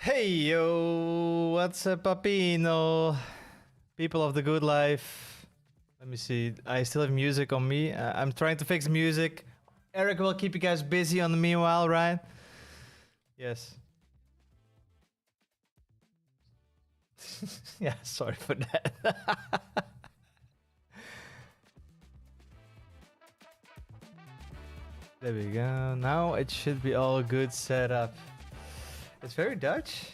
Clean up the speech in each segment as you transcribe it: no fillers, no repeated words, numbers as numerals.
Hey yo, what's up, Papino? People of the good life. Let me see. I still have music on me. I'm trying to fix music. Eric will keep you guys busy on the meanwhile, right? Yes. Yeah, sorry for that. There we go. Now it should be all good set up. It's very Dutch.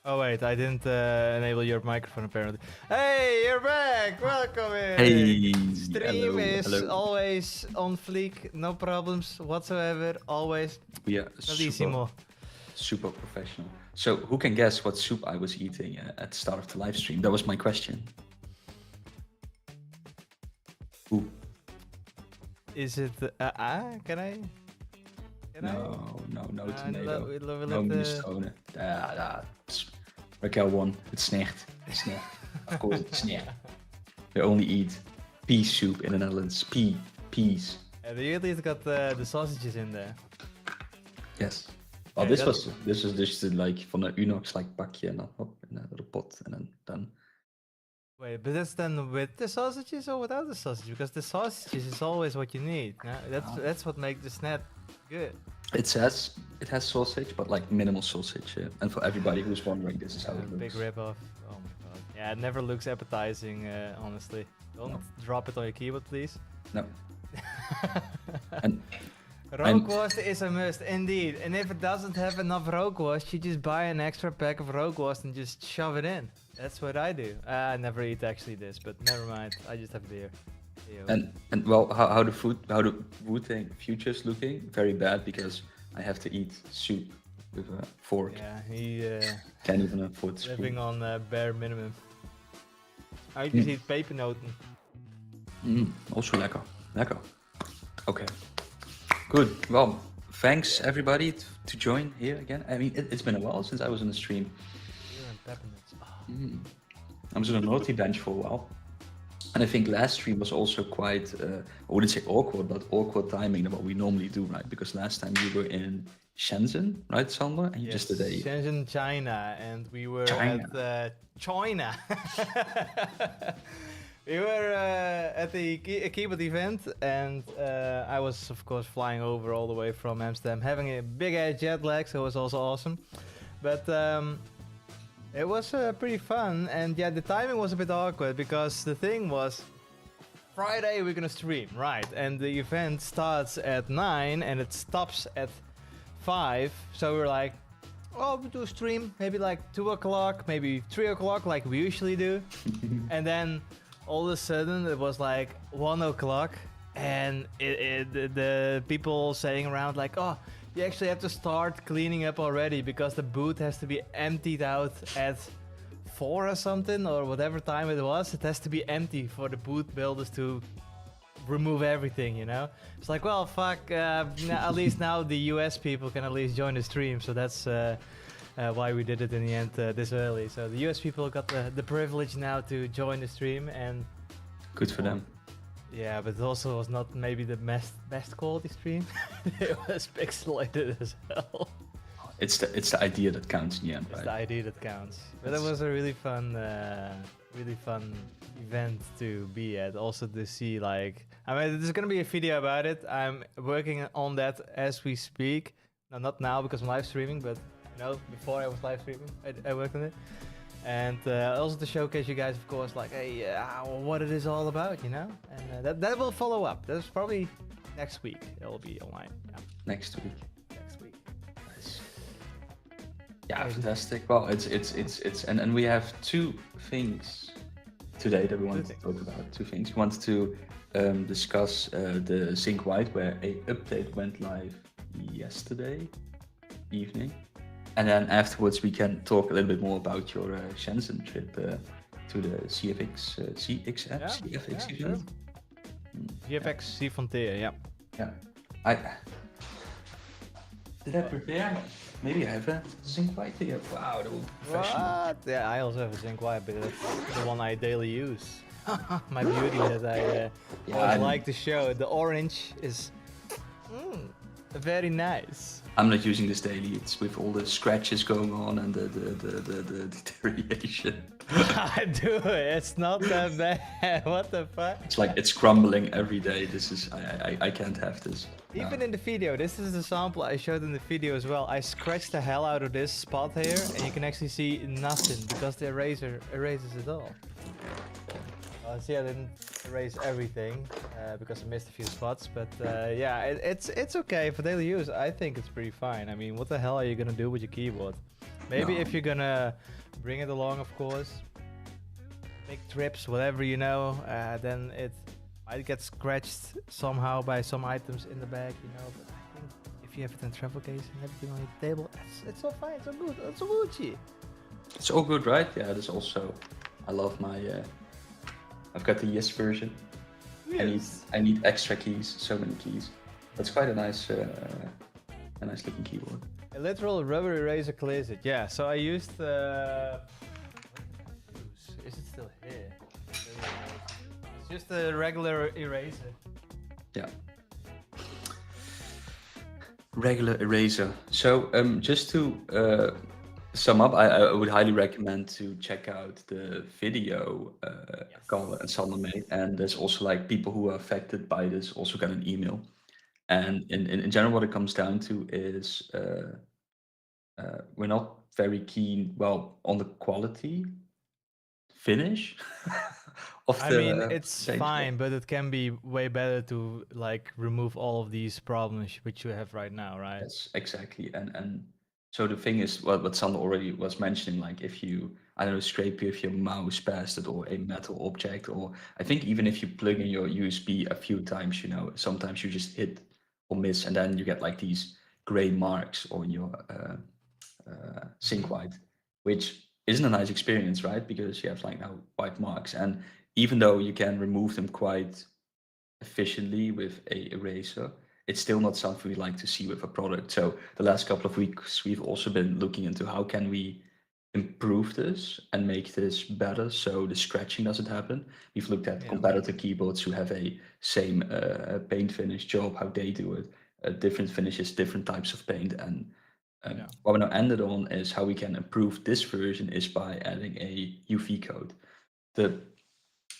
Oh wait, I didn't enable your microphone apparently. Hey, you're back! Welcome in! Hey, Stream is hello. always on fleek, no problems whatsoever, always. We are Bellissimo. super professional. So who can guess what soup I was eating at the start of the live stream? That was my question. Who? Is it can I? No tomato. we No let the... minestrone. Raquel won. It's snecht. It's snecht. Of course it's snecht. We only eat pea soup in the Netherlands. Peas. Yeah, you at least got the sausages in there. Yes. Oh, Yeah, this is just like van een Unox like bakje en dan hop in de pot en dan done. Wait, but that's then with the sausages or without the sausages? Because the sausages is always what you need. No? That's what makes the snap good. It has sausage, but like minimal sausage. And for everybody who's wondering, this is how it looks. Big rip off. Oh my god. Yeah, it never looks appetizing, honestly. Don't drop it on your keyboard, please. No. and Rookworst is a must, indeed. And if it doesn't have enough rookworst, you just buy an extra pack of rookworst and just shove it in. That's what I do. I never eat actually this, but never mind. I just have beer. And well, how the Wooting future's looking? Very bad because I have to eat soup with a fork. Yeah, he can't even afford the living spoon. on bare minimum. I just eat pepernoten. Also lekker. Okay. Good. Well, thanks everybody to join here again. I mean, it's been a while since I was on the stream. Beer and peppernuts. I was on a naughty bench for a while. And I think last stream was also quite, I wouldn't say awkward, but awkward timing than what we normally do, right? Because last time you were in Shenzhen, right, Sander? And you just did a... Shenzhen, China, and we were at China. We were at the keyboard event, and I was, of course, flying over all the way from Amsterdam, having a big-ass jet lag, so it was also awesome. But it was pretty fun, and yeah, the timing was a bit awkward, because the thing was, Friday we're gonna stream, right? And the event starts at 9, and it stops at 5, so we're like, oh, we do a stream, maybe like 2 o'clock, maybe 3 o'clock, like we usually do. And then all of a sudden it was like 1 o'clock, and the people saying around like, oh, you actually have to start cleaning up already because the booth has to be emptied out at 4 or something, or whatever time it was. It has to be empty for the booth builders to remove everything, you know? It's like, well, fuck, at least now the US people can at least join the stream, so that's why we did it in the end this early. So the US people got the privilege now to join the stream, and good for them. Yeah, but it also was not maybe the best quality stream. It was pixelated as hell. It's the idea that counts in the end, right? It's the idea that counts. But it was a really fun event to be at. Also to see, like, I mean, there's gonna be a video about it. I'm working on that as we speak. No, not now because I'm live streaming, but you know, before I was live streaming, I worked on it. And also to showcase you guys, of course, like, hey, what it is all about, you know? And that will follow up. That's probably next week. It'll be online. Yeah. Next week. Nice. Yeah, fantastic. Well, it's and we have two things today that we want to talk about. Two things. We want to discuss the Zinc White, where a update went live yesterday evening. And then afterwards we can talk a little bit more about your Shenzhen trip to the CFX CFX event. CFX C Frontier, yeah. Yeah. Did I prepare? Maybe I have a Zinc White here. Wow, that would be professional. What? Yeah, I also have a Zinc White, but that's the one I daily use. my beauty that I always like to show. The orange is very nice. I'm not using this daily. It's with all the scratches going on and the deterioration. I do it. It's not that bad. What the fuck? It's like it's crumbling every day. This is I can't have this. Even in the video, this is the sample I showed in the video as well. I scratched the hell out of this spot here, and you can actually see nothing because the eraser erases it all. See, I didn't erase everything because I missed a few spots, but yeah, it's okay for daily use. I think it's pretty fine. I mean, what the hell are you gonna do with your keyboard? Maybe if you're gonna bring it along, of course, make trips, whatever, you know, then it might get scratched somehow by some items in the bag, you know. But I think if you have it in travel case and everything on your table, it's all fine. It's all good. It's all Gucci. It's all good, right? Yeah. There's also, I love my. I've got the Yes version. Yes. I need extra keys, so many keys. That's quite a nice looking keyboard. A literal rubber eraser clears it. Yeah. So I used. Is it still here? It's just a regular eraser. Yeah. Regular eraser. So just to sum up, I would highly recommend to check out the video Carl and Sander made, and there's also like people who are affected by this also got an email, and in general what it comes down to is we're not very keen on the quality finish of I the mean, it's change. fine, but it can be way better to like remove all of these problems which you have right now, right? Yes, exactly. And so the thing is, what Sander already was mentioning, like if you, I don't know, scrape with your mouse past it or a metal object, or I think even if you plug in your USB a few times, you know, sometimes you just hit or miss, and then you get like these gray marks on your Zinc white, which isn't a nice experience, right? Because you have like now white marks, and even though you can remove them quite efficiently with a eraser, it's still not something we like to see with a product. So the last couple of weeks, we've also been looking into how can we improve this and make this better so the scratching doesn't happen. We've looked at competitor keyboards who have a same paint finish job, how they do it, different finishes, different types of paint, and what we now ended on is how we can improve this version is by adding a UV coat. The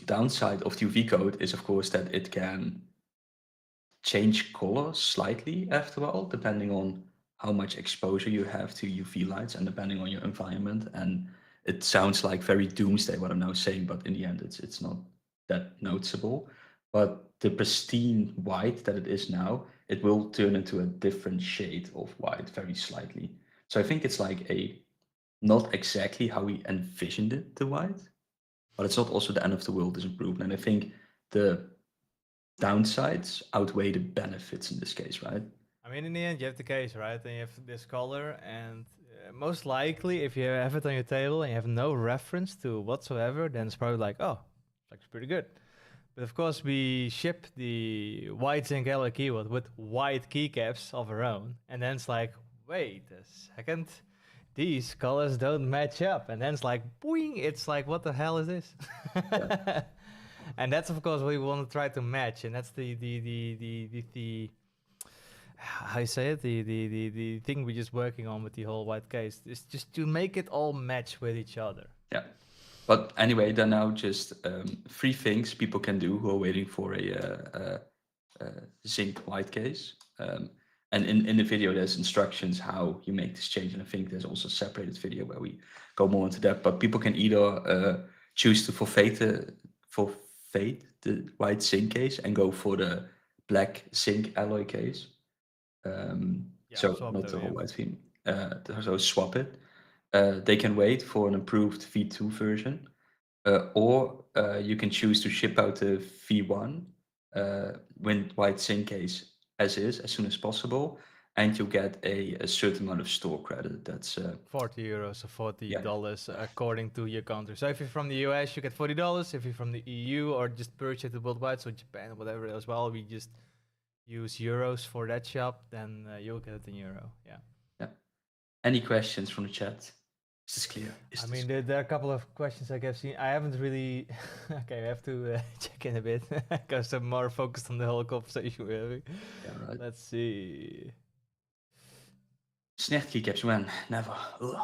downside of the UV coat is, of course, that it can change color slightly after all, depending on how much exposure you have to UV lights and depending on your environment. And it sounds like very doomsday what I'm now saying, but in the end, it's not that noticeable. But the pristine white that it is now, it will turn into a different shade of white very slightly. So I think it's like not exactly how we envisioned it, the white, but it's not also the end of the world is improved. And I think the downsides outweigh the benefits in this case, right? I mean, in the end, you have the case, right? And you have this color, and most likely, if you have it on your table and you have no reference to whatsoever, then it's probably like, oh, looks pretty good. But of course, we ship the white Zinc alloy keyboard with white keycaps of our own, and then it's like, wait a second, these colors don't match up, and then it's like, boing! It's like, what the hell is this? Yeah. And that's of course what we want to try to match, and that's the how you say it, the thing we're just working on with the whole white case is just to make it all match with each other. Yeah. But anyway, there are now just 3 things people can do who are waiting for a Zinc white case. And in the video, there's instructions how you make this change. And I think there's also a separated video where we go more into that. But people can either choose to forfeit the white Zinc case and go for the black Zinc alloy case. So not the whole white theme. So swap it. They can wait for an improved V2 version, or you can choose to ship out the V1 with white Zinc case as is as soon as possible, and you get a certain amount of store credit. That's €40 or $40 according to your country. So if you're from the US, you get $40. If you're from the EU or just purchase it worldwide, so Japan or whatever as well, we just use euros for that shop, then you'll get it in euro. Yeah. Any questions from the chat? Is this clear? I mean, there are a couple of questions I have seen. I haven't really. Okay, I have to check in a bit because I'm more focused on the whole conversation we're having. Yeah, right. Let's see. Snert keycaps, man, never. Ugh.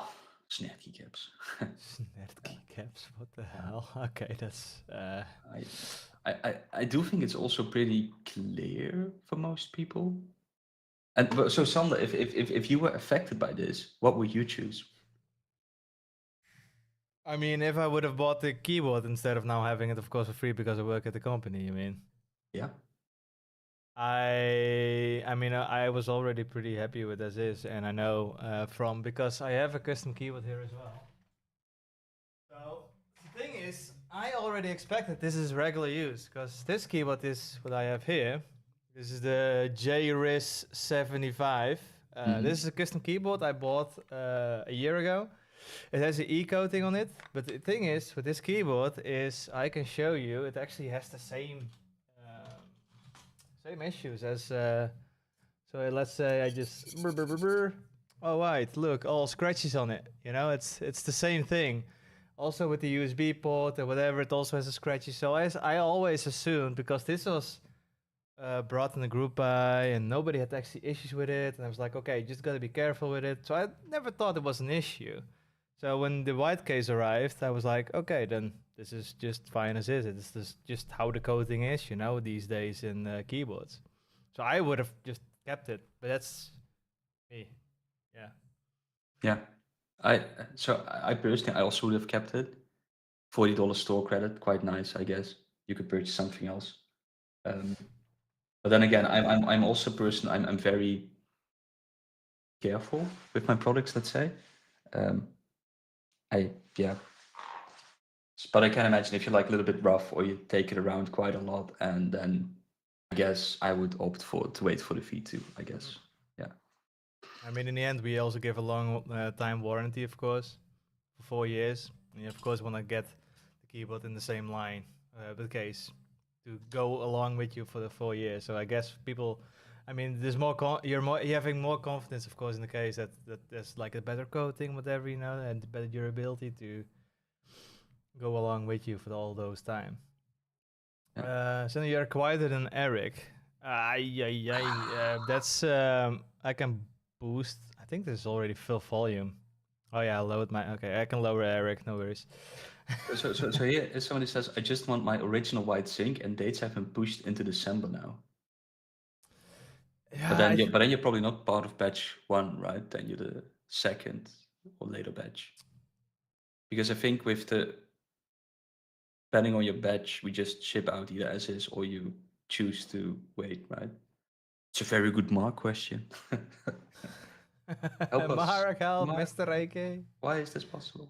Snert keycaps. Snert keycaps. What the hell? Okay, that's. I do think it's also pretty clear for most people. And so, Sander, if you were affected by this, what would you choose? I mean, if I would have bought the keyboard instead of now having it, of course, for free because I work at the company. You mean? Yeah. I mean, I was already pretty happy with as is, and I know because I have a custom keyboard here as well. So the thing is, I already expected this is regular use because this keyboard is what I have here. This is the JRIS 75. This is a custom keyboard I bought a year ago. It has an E-coating on it, but the thing is, with this keyboard is I can show you, it actually has the same issues as. So let's say I just. Oh right, look, all scratches on it. You know, it's the same thing. Also with the USB port or whatever, it also has a scratchy. So I always assumed because this was brought in the group by and nobody had actually issues with it, and I was like, okay, just gotta be careful with it. So I never thought it was an issue. So when the white case arrived, I was like, okay, then this is just fine as is. It's just how the coating is, you know, these days in keyboards. So I would have just kept it, but that's me. Yeah. Yeah. I personally also would have kept it. $40 store credit, quite nice, I guess. You could purchase something else. But then again, I'm also a person. I'm very careful with my products. Let's say. But I can imagine if you're like a little bit rough or you take it around quite a lot, and then I guess I would opt to wait for the V2. I guess. Yeah. I mean, in the end, we also give a long time warranty, of course, for 4 years. And you, of course, want to get the keyboard in the same line, the case, to go along with you for the 4 years. So I guess people, I mean, there's you're having more confidence, of course, in the case that there's like a better coating, whatever, you know, and better durability to go along with you for all those time. So you're quieter than Erik. That's I can boost. I think this is already full volume. Oh yeah, load my. Okay, I can lower Erik. No worries. so here, if somebody says, "I just want my original white Zinc," and dates have been pushed into December now. Yeah, but then you're probably not part of batch 1, right? Then you're the second or later batch. Because I think with depending on your batch, we just ship out either as is or you choose to wait, right? It's a very good Mark question. Help us. Mark, help, Mr. AK. Why is this possible?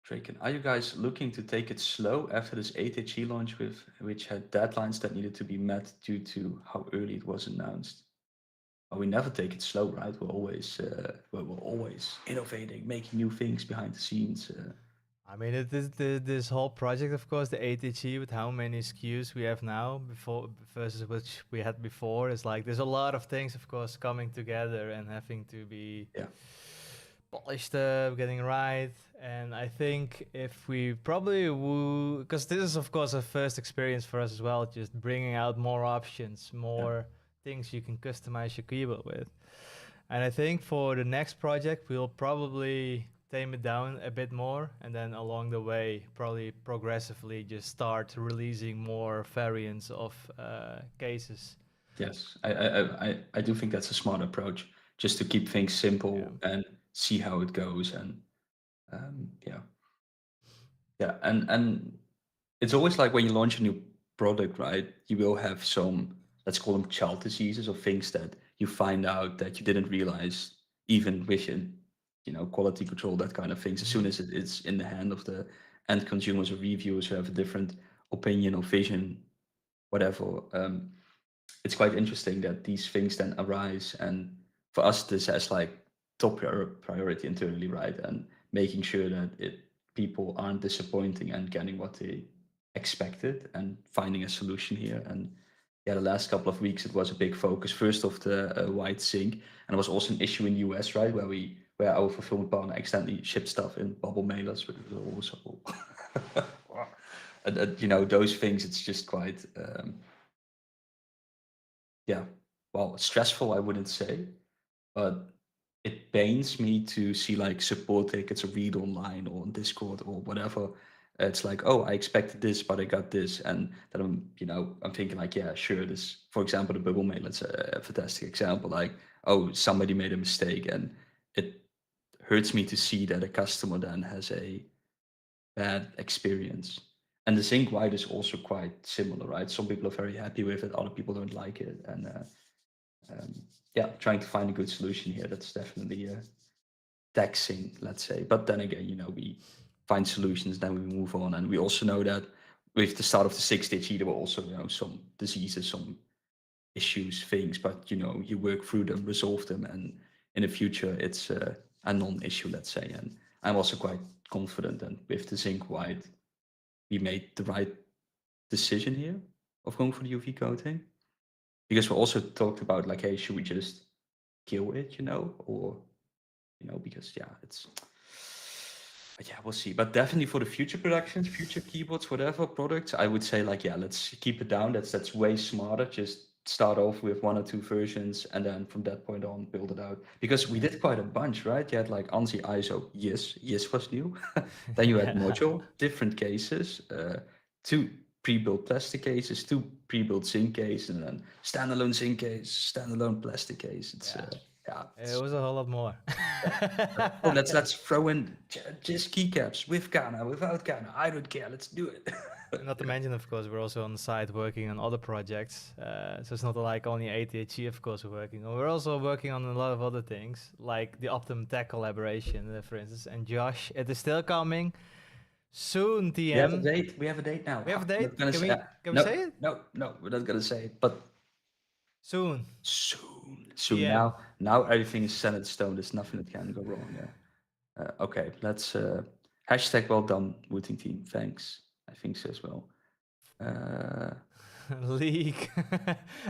Draken, are you guys looking to take it slow after this 8HE launch which had deadlines that needed to be met due to how early it was announced? Well, we never take it slow, right? We're always innovating, making new things behind the scenes. I mean, this whole project, of course, the 8HE with how many SKUs we have now before versus which we had before, is like there's a lot of things, of course, coming together and having to be polished up, getting right. And I think if we probably because this is, of course, a first experience for us as well, just bringing out more options, more things you can customize your keyboard with. And I think for the next project, we'll probably tame it down a bit more, and then along the way, probably progressively just start releasing more variants of cases. Yes, I do think that's a smart approach, just to keep things simple and see how it goes. And and it's always like when you launch a new product, right? You will have some, let's call them child diseases, or things that you find out that you didn't realize, even within, quality control, that kind of things. As soon as it's in the hand of the end consumers or reviewers who have a different opinion or vision, whatever, it's quite interesting that these things then arise. And for us, this has like top priority internally, right? And making sure that people aren't disappointing and getting what they expected and finding a solution here. And the last couple of weeks it was a big focus. First of the white Zinc, and it was also an issue in the US, right, where our fulfillment partner accidentally shipped stuff in bubble mailers, which was also and those things. It's just quite stressful, I wouldn't say, but it pains me to see like support tickets or read online or on Discord or whatever. It's like, oh, I expected this, but I got this, and then I'm thinking like, yeah, sure. This, for example, the bubble mail, it's a fantastic example. Like, oh, somebody made a mistake, and it hurts me to see that a customer then has a bad experience. And the Zinc White is also quite similar, right? Some people are very happy with it, other people don't like it, and trying to find a good solution here. That's definitely taxing, let's say. But then again, we find solutions, then we move on, and we also know that with the start of the 6th there were also some diseases, some issues, things, but you work through them, resolve them, and in the future it's a non-issue, let's say. And I'm also quite confident that with the Zinc White we made the right decision here of going for the UV coating, because we also talked about like, hey, should we just kill it, or because we'll see. But definitely for the future productions, future keyboards, whatever products, I would say like, let's keep it down. That's way smarter. Just start off with 1 or 2 versions, and then from that point on build it out. Because we did quite a bunch, right? You had like ANSI ISO, yes was new. Then you had module, different cases, 2 pre-built plastic cases, 2 pre-built Zinc cases, and then standalone Zinc case, standalone plastic case. It's it was a whole lot more. Let's throw in just keycaps with Kana, without Kana. I don't care. Let's do it. Not to mention, of course, we're also on the side working on other projects. So it's not like only ATHC, of course, we're working on. We're also working on a lot of other things, like the Optimum Tech collaboration, for instance. And Josh, it is still coming soon, TM. We have a date now. We have a date? Can we say it? No, we're not going to say it, but soon. TM. Now everything is set in stone. There's nothing that can go wrong. Yeah. Okay, let's hashtag well done, Wooting team. Thanks. I think so as well. League.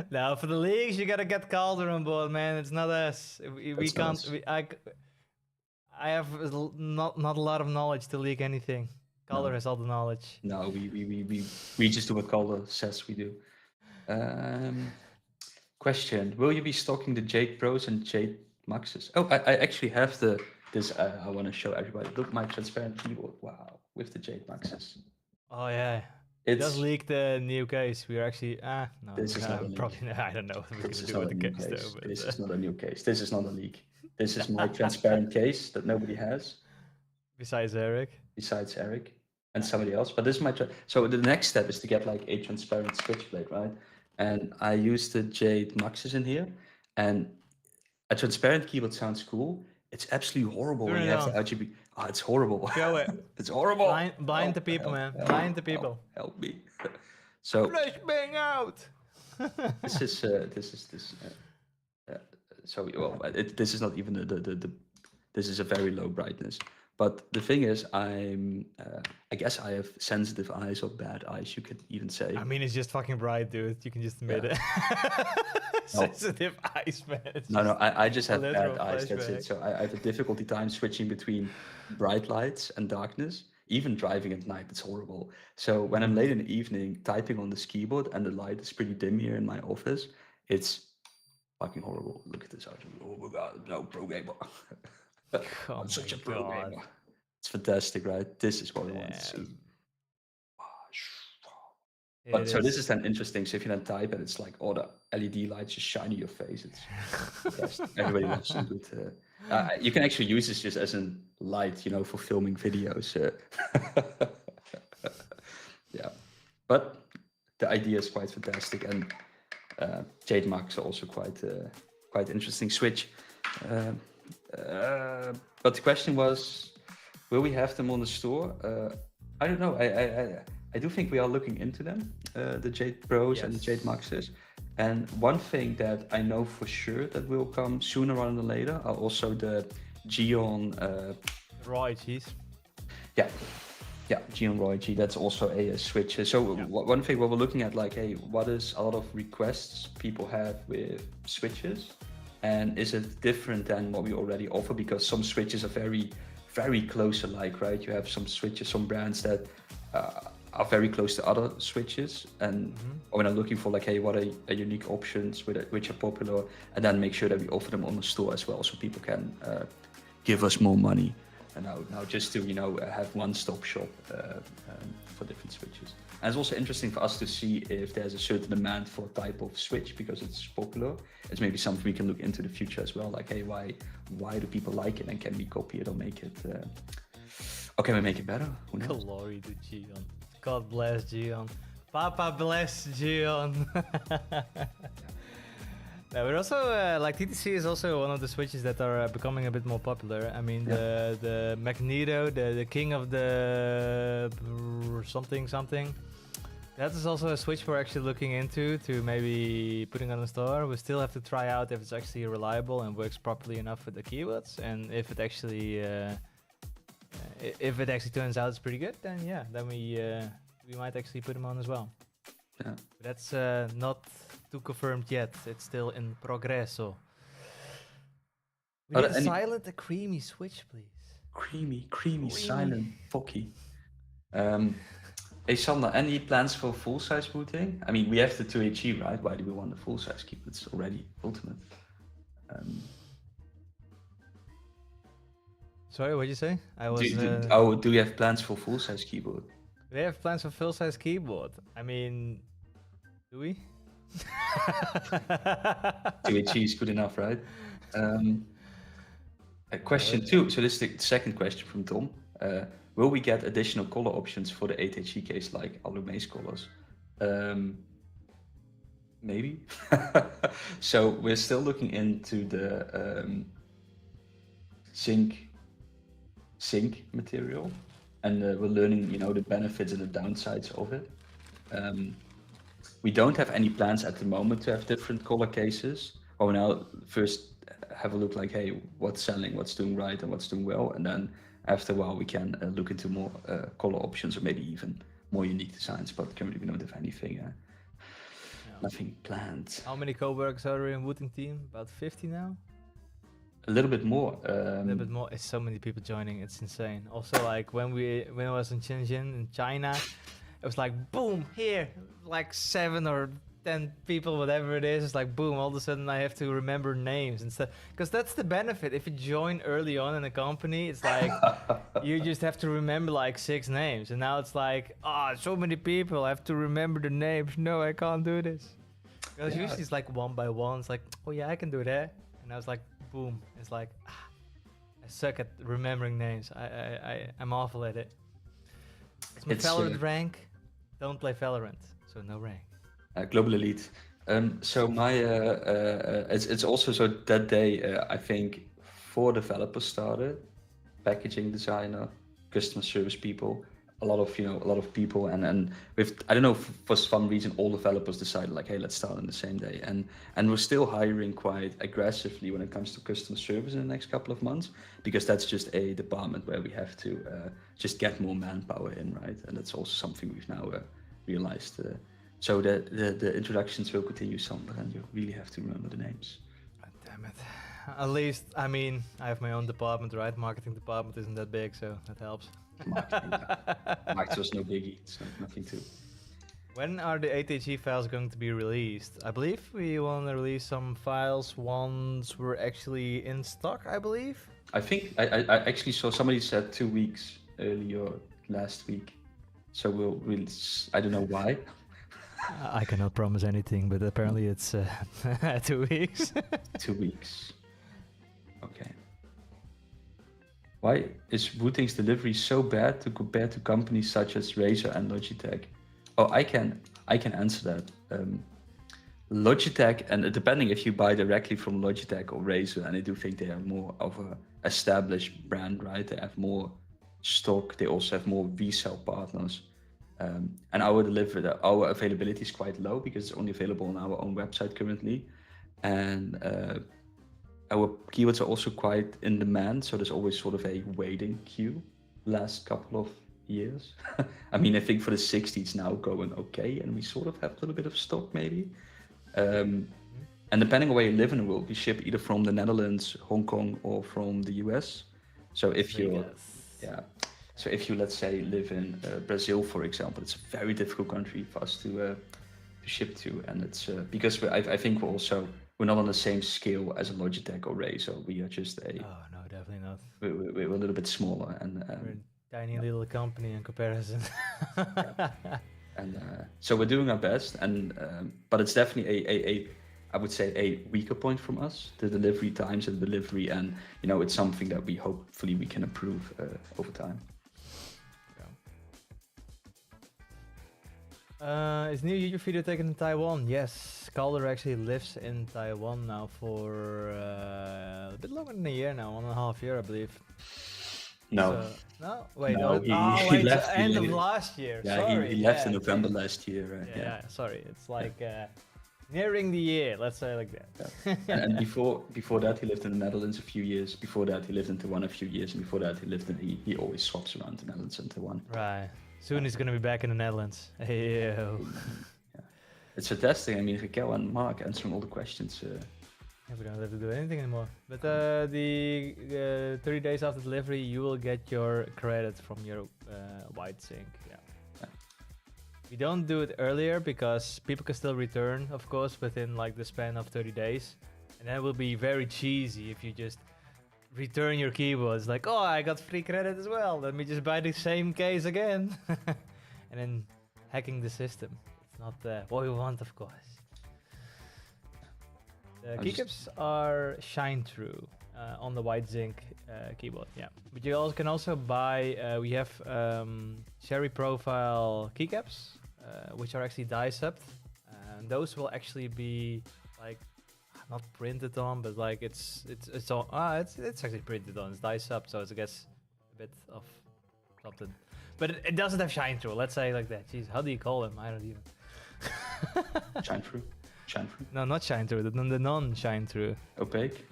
Now for the leagues, you gotta get Calder on board, man. It's not us. We can't. I have not a lot of knowledge to leak anything. Calder has all the knowledge. No, we just do what Calder says we do. Question: will you be stocking the Jade Pros and Jade Maxes? Oh, I actually have this. I want to show everybody. Look, my transparent keyboard. Wow, with the Jade Maxes. Oh yeah. It does leak the new case. We're actually no. This is not a leak. Probably I don't know what we're gonna do with the case though. But, this is not a new case. This is not a leak. This is my transparent case that nobody has. Besides Erik. And somebody else. But this is my so the next step is to get like a transparent switchblade, right? And I used the Jade Maxes in here, and a transparent keyboard sounds cool. It's absolutely horrible when you have the RGB. Oh, it's horrible. Show it. It's horrible. Blind the people, man. Blind the people. Help me. So flashbang out. This is this is not even the this is a very low brightness. But the thing is, I guess I have sensitive eyes or bad eyes, you could even say. I mean, it's just fucking bright, dude. You can just admit it. Sensitive eyes, man. No, I just have bad eyes, that's it. So I have a difficulty time switching between bright lights and darkness. Even driving at night, it's horrible. So when I'm late in the evening typing on this keyboard and the light is pretty dim here in my office, it's fucking horrible. Look at this RGB. Oh my god, no, pro gamer. I'm such a pro gamer. It's fantastic, right? This is what I want to see. But so this is then interesting. So if you then type and it's like all the LED lights just shine in your face, it's best. Everybody loves some good. You can actually use this just as a light, for filming videos. Yeah, but the idea is quite fantastic, and Jade Max are also quite interesting switch. But the question was, will we have them on the store? I don't know. I do think we are looking into them, the Jade Pros and the Jade Maxes. And one thing that I know for sure that will come sooner rather than later are also the Geon... raw HEs. Yeah. Yeah, G and Roy G. That's also a switch. So one thing what we're looking at, like, hey, what is a lot of requests people have with switches, and is it different than what we already offer? Because some switches are very, very close alike, right? You have some switches, some brands that are very close to other switches, and when I'm looking for like, hey, what are unique options which are popular, and then make sure that we offer them on the store as well, so people can give us more money. And now just to have one-stop shop for different switches. And it's also interesting for us to see if there's a certain demand for a type of switch because it's popular. It's maybe something we can look into the future as well. Like, hey, why do people like it, and can we copy it or make it? Or can we make it better? Who knows? Glory to Gion. God bless Gion. Papa bless Gion. Yeah, but also, like TTC is also one of the switches that are becoming a bit more popular. I mean, the Magneto, the king of the something. That is also a switch we're actually looking into to maybe putting on the store. We still have to try out if it's actually reliable and works properly enough with the keywords, and if it actually turns out it's pretty good, then then we might actually put them on as well. Yeah. But that's not too confirmed yet. It's still in progresso. We need a silent, a creamy switch, please. Creamy, silent, foggy. Hey Sander, any plans for full-size Wooting? I mean, we have the 2HE, right? Why do we want the full-size keyboard? It's already ultimate. Sorry, what did you say? Do you have plans for full-size keyboard? We have plans for full-size keyboard. I mean, do we? 2HE is good enough, right? Question 2. So this is the second question from Tom. Will we get additional color options for the 8HE case, like Alumaze colors? Maybe. So we're still looking into the Zinc material, and we're learning, the benefits and the downsides of it. We don't have any plans at the moment to have different color cases. But we now first have a look like, hey, what's selling, what's doing right, and what's doing well, and then after a while we can look into more color options or maybe even more unique designs. But currently we don't have anything, nothing planned. How many co-workers are in Wooting team? About 50 now. A little bit more. A little bit more. It's so many people joining. It's insane. Also, like when I was in Shenzhen in China, it was like boom here, like 7 or 10 people, whatever it is. It's like boom. All of a sudden, I have to remember names and stuff. Because that's the benefit. If you join early on in a company, it's like you just have to remember like 6 names. And now it's like, so many people. I have to remember the names. No, I can't do this. Because usually it's like one by one. It's like, oh yeah, I can do that. And I was like, boom. It's like, I suck at remembering names. I'm awful at it. It's my Valorant rank. Don't play Valorant, so no rank. Global elite. So my it's also so that day I think 4 developers started, packaging designer, customer service people, a lot of people, and with I don't know, for some reason all developers decided like, hey, let's start on the same day, and we're still hiring quite aggressively when it comes to customer service in the next couple of months, because that's just a department where we have to just get more manpower in, right? And that's also something we've now realized. So the introductions will continue, Sander, and you really have to remember the names. God damn it. At least, I mean, I have my own department, right? Marketing department isn't that big, so that helps. Marketing was no biggie. It's nothing to. When are the 8HE files going to be released? I believe we want to release some files once we're actually in stock, I believe. I think I actually saw somebody said 2 weeks earlier last week. So we'll I don't know why. I cannot promise anything, but apparently it's 2 weeks. 2 weeks. Okay. Why is Wooting's delivery so bad to compare to companies such as Razer and Logitech? Oh, I can answer that. Logitech, and depending if you buy directly from Logitech or Razer, and I do think they are more of a established brand, right? They have more stock. They also have more resale partners. And our availability is quite low because it's only available on our own website currently. And our keywords are also quite in demand, so there's always sort of a waiting queue last couple of years. I mean, I think for the 60 it's now going okay, and we sort of have a little bit of stock maybe. And depending on where you live in the world, we ship either from the Netherlands, Hong Kong, or from the US. So if you, so if you, let's say, live in Brazil, for example, it's a very difficult country for us to ship to, and it's because I think we're not on the same scale as a Logitech or Razer. We are just Oh no, definitely not. we're a little bit smaller, and we're a tiny little company in comparison. And so we're doing our best, and but it's definitely a I would say a weaker point from us, the delivery times and delivery, and it's something that we hopefully we can improve over time. Is new YouTube video taken in Taiwan? Yes, Calder actually lives in Taiwan now for a bit longer than a year now, 1.5 years, I believe. No. No? Wait, no, he left end of last year. Yeah, sorry. he left in November last year. Right? Yeah, sorry. It's like nearing the year, let's say like that. Yeah. and before that, he lived in the Netherlands a few years. Before that, he lived in Taiwan a few years. And before that, he always swaps around the Netherlands and Taiwan. Right. Soon he's going to be back in the Netherlands. Yeah. It's fantastic. I mean, Raquel and Mark answering all the questions. We don't have to do anything anymore. But the 30 days after delivery, you will get your credit from your white Zinc. Yeah. We don't do it earlier because people can still return, of course, within like the span of 30 days. And that will be very cheesy if you just return your keyboards like, oh, I got free credit as well, let me just buy the same case again. And then hacking the system. It's not what we want, of course. The keycaps are shine through on the white Zinc keyboard, yeah. But you also can also buy, we have cherry profile keycaps, which are actually die subbed. And those will actually be like, not printed on, but like it's actually printed on. It's die sub, so it's I guess a bit of something, but it doesn't have shine through. Let's say like that. Jeez, how do you call them? I don't even. Shine through. No, not shine through. The non-shine through. Opaque.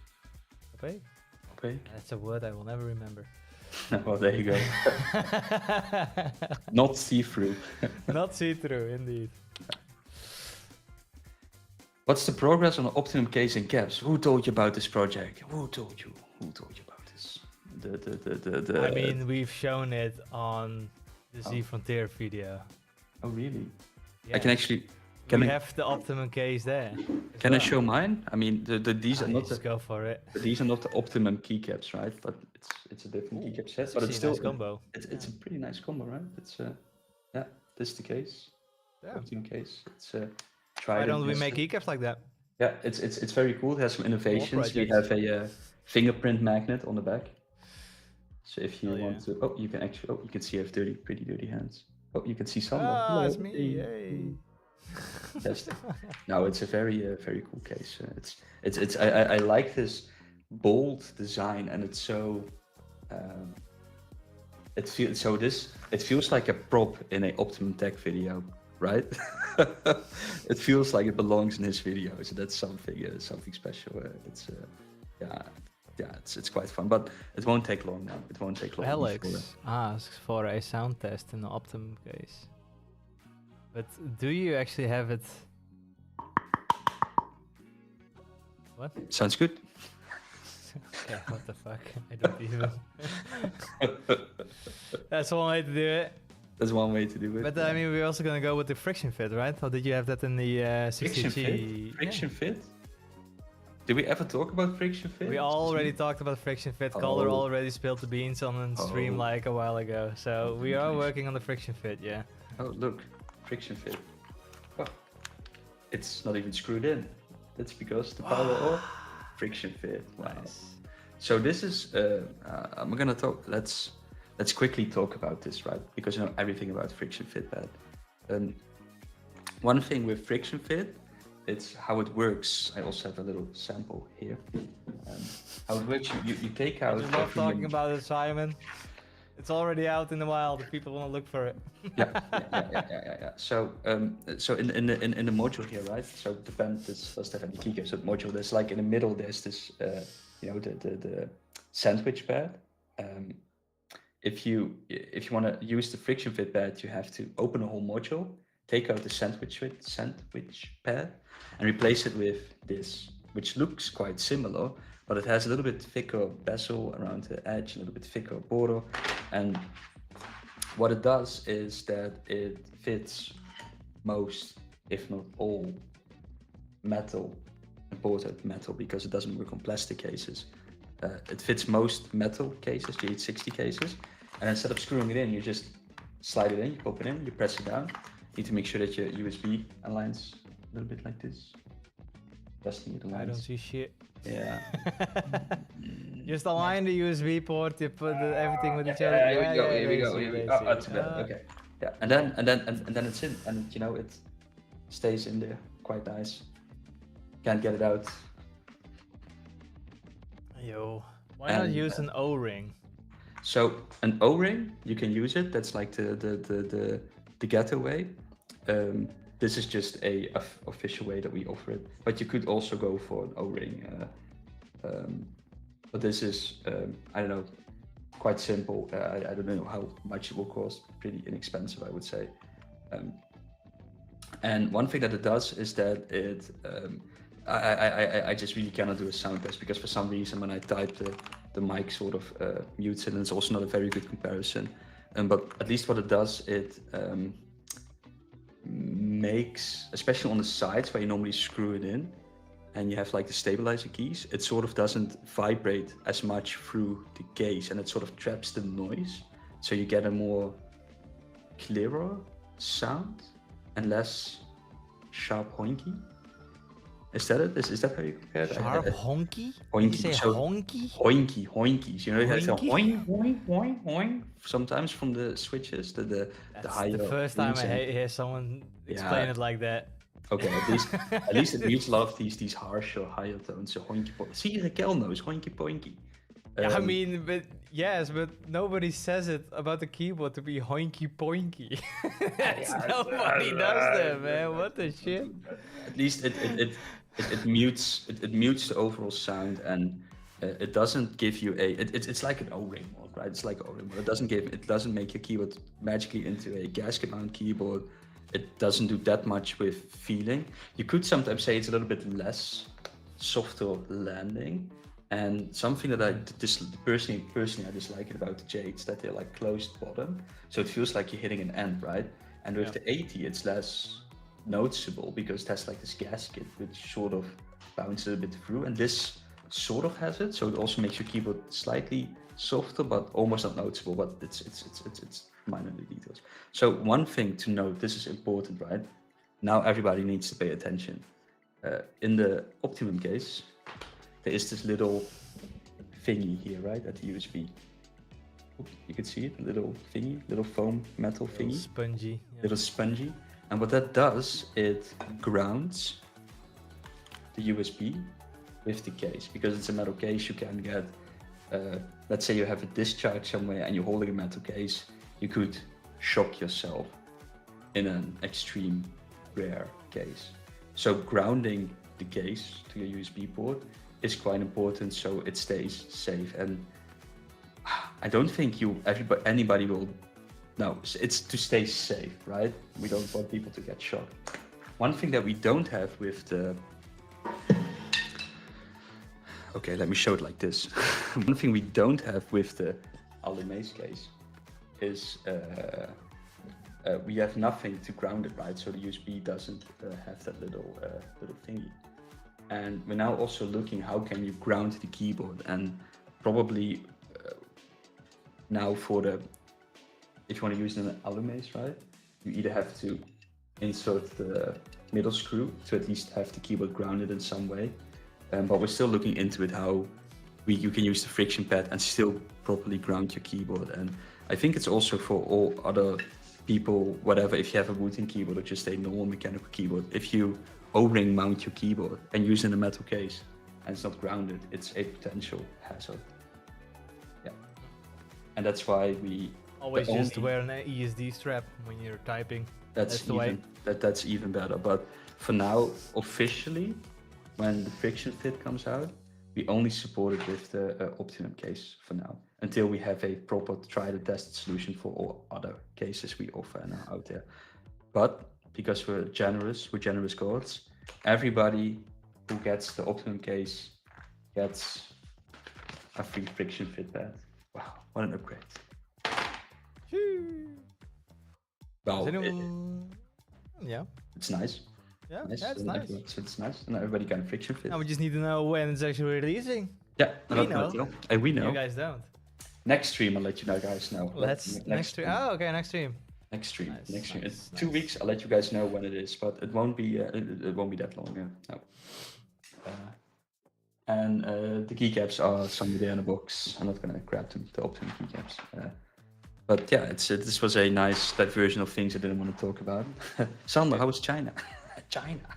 That's a word I will never remember. Well, there you go. Not see-through. Not see-through, indeed. What's the progress on the Optimum case and caps? Who told you about this project? Who told you about this? I mean, we've shown it on the Z Frontier video. Oh, really? Yeah. I can actually. We have the Optimum case there. Can I show mine? I mean, these are not. Just go for it. These are not the Optimum keycaps, right? But it's a different keycap set. But it's still a nice combo. It's a pretty nice combo, right? It's this is the case. Yeah. Optimum case. It's Why don't we make keycaps like that? Yeah, it's very cool. It has some innovations. We have a fingerprint magnet on the back. So if you want to, you can actually, you can see I have pretty dirty hands. Oh, you can see some. Ah, it's me. Yay. Yes. No, it's a very cool case. I like this bold design, and it's so. It feels like a prop in an Optimum Tech video, right? It feels like it belongs in his video, so that's something special. It's quite fun, but it won't take long now. It won't take long. Alex asks for a sound test in the Optimum case. But do you actually have it? What? Sounds good. Okay, what the fuck? I don't even. That's one way to do it. That's one way to do it. But I mean, we're also gonna go with the friction fit, right? Or did you have that in the 60G? Friction fit? Did we ever talk about friction fit? We already talked about friction fit. Calder already spilled the beans on the stream like a while ago. So we are working on the friction fit, yeah. Oh, look. Friction fit. Oh, it's not even screwed in. That's because the power of friction fit. Wow. Nice. So this is I'm gonna talk. Let's quickly talk about this, right? Because you know everything about friction fit, Pat. One thing with friction fit, it's how it works. I also have a little sample here. How it works, you take out. I'm not talking about it, Simon. It's already out in the wild. If people want to look for it. Yeah. So in the module here, right? So the pen does have any keycaps. So the module, there's like in the middle, there's this the sandwich pad, if you want to use the friction fit pad, you have to open a whole module, take out the sandwich pad, and replace it with this, which looks quite similar, but it has a little bit thicker bezel around the edge, a little bit thicker border, and what it does is that it fits most, if not all, imported metal, because it doesn't work on plastic cases. It fits most metal cases, GH60 cases, and instead of screwing it in, you just slide it in, you pop it in, you press it down. You need to make sure that your USB aligns a little bit like this. Testing it aligns. I don't see shit. Yeah. Just align the USB port, you put everything with each other. Here we go. Oh, that's better. Okay. Yeah, and then it's in, and you know it stays in there quite nice. Can't get it out. Yo, why not use an O-ring? So an O-ring, you can use it. That's like the ghetto way. This is just a official way that we offer it. But you could also go for an O-ring. But this is I don't know, quite simple. I don't know how much it will cost. Pretty inexpensive, I would say. And one thing that it does is that it I just really cannot do a sound test, because for some reason when I type the mic sort of mutes it, and it's also not a very good comparison. But at least what it does, it makes, especially on the sides where you normally screw it in and you have like the stabilizer keys, it sort of doesn't vibrate as much through the case, and it sort of traps the noise. So you get a more clearer sound and less sharp hoinky. Is that it? Is that how you compare it? Sharp honky? Hoinky. Did you say So, honky? Hoinkies. You know, you have to Hoinky? hoing. Sometimes from the switches, the higher. The first time I hear someone explain it like that. Okay, at least it mutes a lot of these harsher, higher tones. So hoinky poinky. See, Raquel knows hoinky poinky. Yeah, I mean, but nobody says it about the keyboard to be hoinky poinky. Nobody does that, man. What the shit? At least it mutes the overall sound, and it doesn't give you it's like an O-ring mod, right? It's like an O-ring mod. It doesn't make your keyboard magically into a gasket mount keyboard. It doesn't do that much with feeling. You could sometimes say it's a little bit less softer landing. And something that I personally I dislike about the Jades, that they're like closed bottom, so it feels like you're hitting an end, right? And with the 80, it's less noticeable because it has like this gasket which sort of bounces a bit through, and this sort of has it, so it also makes your keyboard slightly softer, but almost not noticeable. But it's minor details. So one thing to note, this is important, right? Now everybody needs to pay attention. In the Optimum case, there is this little thingy here, right, at the USB. Oops, you can see it, little thingy, little foam metal thingy. Spongy. Yeah. Little spongy. And what that does, it grounds the USB with the case. Because it's a metal case, you can get, let's say you have a discharge somewhere and you're holding a metal case, you could shock yourself in an extreme rare case. So grounding the case to your USB port is quite important, so it stays safe. And I don't think anybody will. No, it's to stay safe, right? We don't want people to get shocked. One thing that we don't have with the. Okay, let me show it like this. One thing we don't have with the Alumace case is we have nothing to ground it, right? So the USB doesn't have that little thingy. And we're now also looking how can you ground the keyboard, and probably now if you want to use an Alumace, right, you either have to insert the middle screw to at least have the keyboard grounded in some way, but we're still looking into it how you can use the friction pad and still properly ground your keyboard. And I think it's also for all other people, whatever, if you have a Wooting keyboard or just a normal mechanical keyboard, if you O-ring mount your keyboard and use it in a metal case and it's not grounded, it's a potential hazard. Yeah, and that's why we always just wear an ESD strap when you're typing. That's even better. But for now, officially, when the friction fit comes out, we only support it with the Optimum case for now, until we have a proper tried and tested solution for all other cases we offer now out there. But because we're generous gods, everybody who gets the Optimum case gets a free friction fit pad. Wow, what an upgrade. Well, yeah. It's nice. Yeah, it's nice. It's nice, and everybody can friction fit. Now we just need to know when it's actually releasing. Yeah, we know. We know. You guys don't. Next stream, I'll let you guys know. Next stream. Oh, okay, next stream. Next stream. Nice, next stream. nice, It's 2 weeks. I'll let you guys know when it is, but it won't be. It won't be that long. Yeah. No. And the keycaps are somewhere there in a box. I'm not gonna grab them. The Optimum keycaps. But yeah, this was a nice diversion of things I didn't want to talk about. Sander, how was China? China.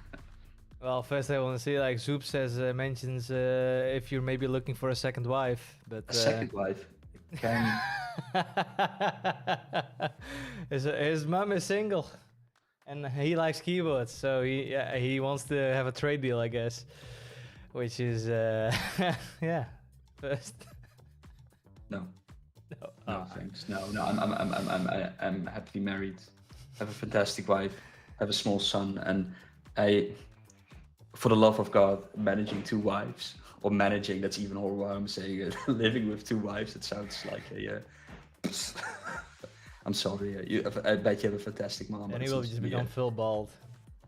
Well, first I want to say, like Zoop says, mentions if you're maybe looking for a second wife, but a second wife. Can his mom is single, and he likes keyboards, so he wants to have a trade deal, I guess, which is yeah. First. No, thanks. No. I'm happily married. Have a fantastic wife. Have a small son, and for the love of God, managing 2 wives, or managing, that's even horrible. I'm saying living with 2 wives. It sounds like a. I'm sorry. I bet you have a fantastic mom. And he will just become full bald.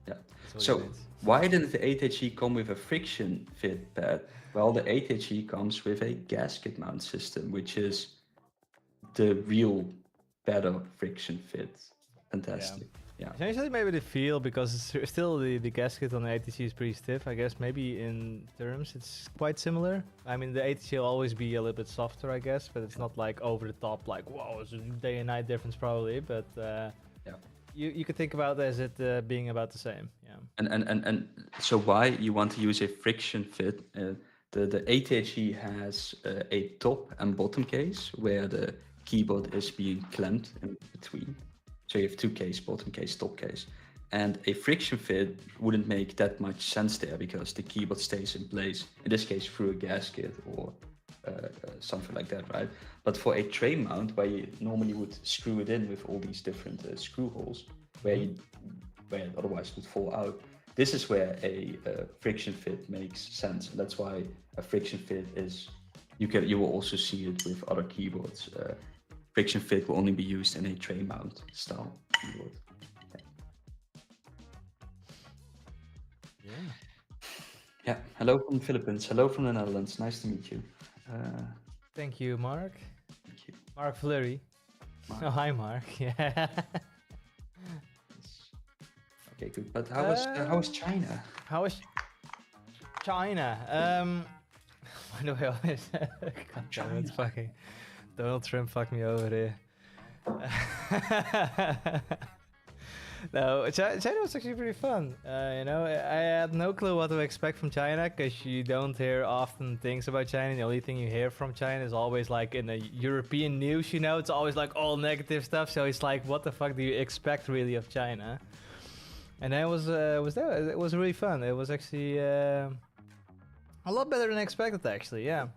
Yeah. So why didn't the 8HE come with a friction fit pad? Well, the 8HE comes with a gasket mount system, which is the real better friction fit. Fantastic. Yeah. Essentially, maybe the feel, because it's still the gasket on the ATC is pretty stiff. I guess maybe in terms it's quite similar. I mean, the ATC will always be a little bit softer, I guess, but it's not like over the top, like whoa, it's a day and night difference probably. But you could think about it as it being about the same. Yeah. And so why you want to use a friction fit? The ATHE has a top and bottom case where the keyboard is being clamped in between. So you have 2 case, bottom case, top case. And a friction fit wouldn't make that much sense there because the keyboard stays in place, in this case through a gasket or something like that, right? But for a tray mount where you normally would screw it in with all these different screw holes where it otherwise would fall out, this is where a friction fit makes sense. And that's why a friction fit is, you will also see it with other keyboards. Friction fit will only be used in a tray mount style keyboard. Yeah. Hello from the Philippines. Hello from the Netherlands. Nice to meet you. Thank you, Mark. Thank you. Mark Fleury. Oh, hi, Mark. Yeah. Okay, good. But how was China? How was China? By the way, always China. It's fucking Donald Trump fucked me over there. No, China was actually pretty fun. You know, I had no clue what to expect from China because you don't hear often things about China. The only thing you hear from China is always like in the European news. You know, it's always like all negative stuff. So it's like, what the fuck do you expect really of China? And then it was there. It was really fun. It was actually a lot better than expected, actually. Yeah.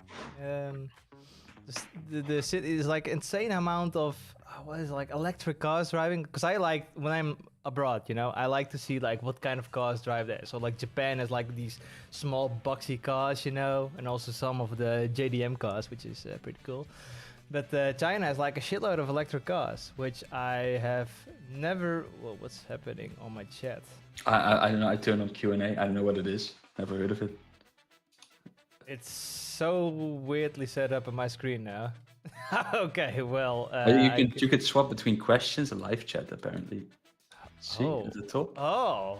The city is like insane amount of what is it, like electric cars driving, because I like when I'm abroad, you know, I like to see like what kind of cars drive there. So like Japan has like these small boxy cars, you know, and also some of the JDM cars, which is pretty cool. But China has like a shitload of electric cars, which I have never. Well, what's happening on my chat? I don't know. I turned on Q&A. I don't know what it is. Never heard of it. It's so weirdly set up on my screen now. Okay, well, you could swap between questions and live chat apparently. See at the top. Oh,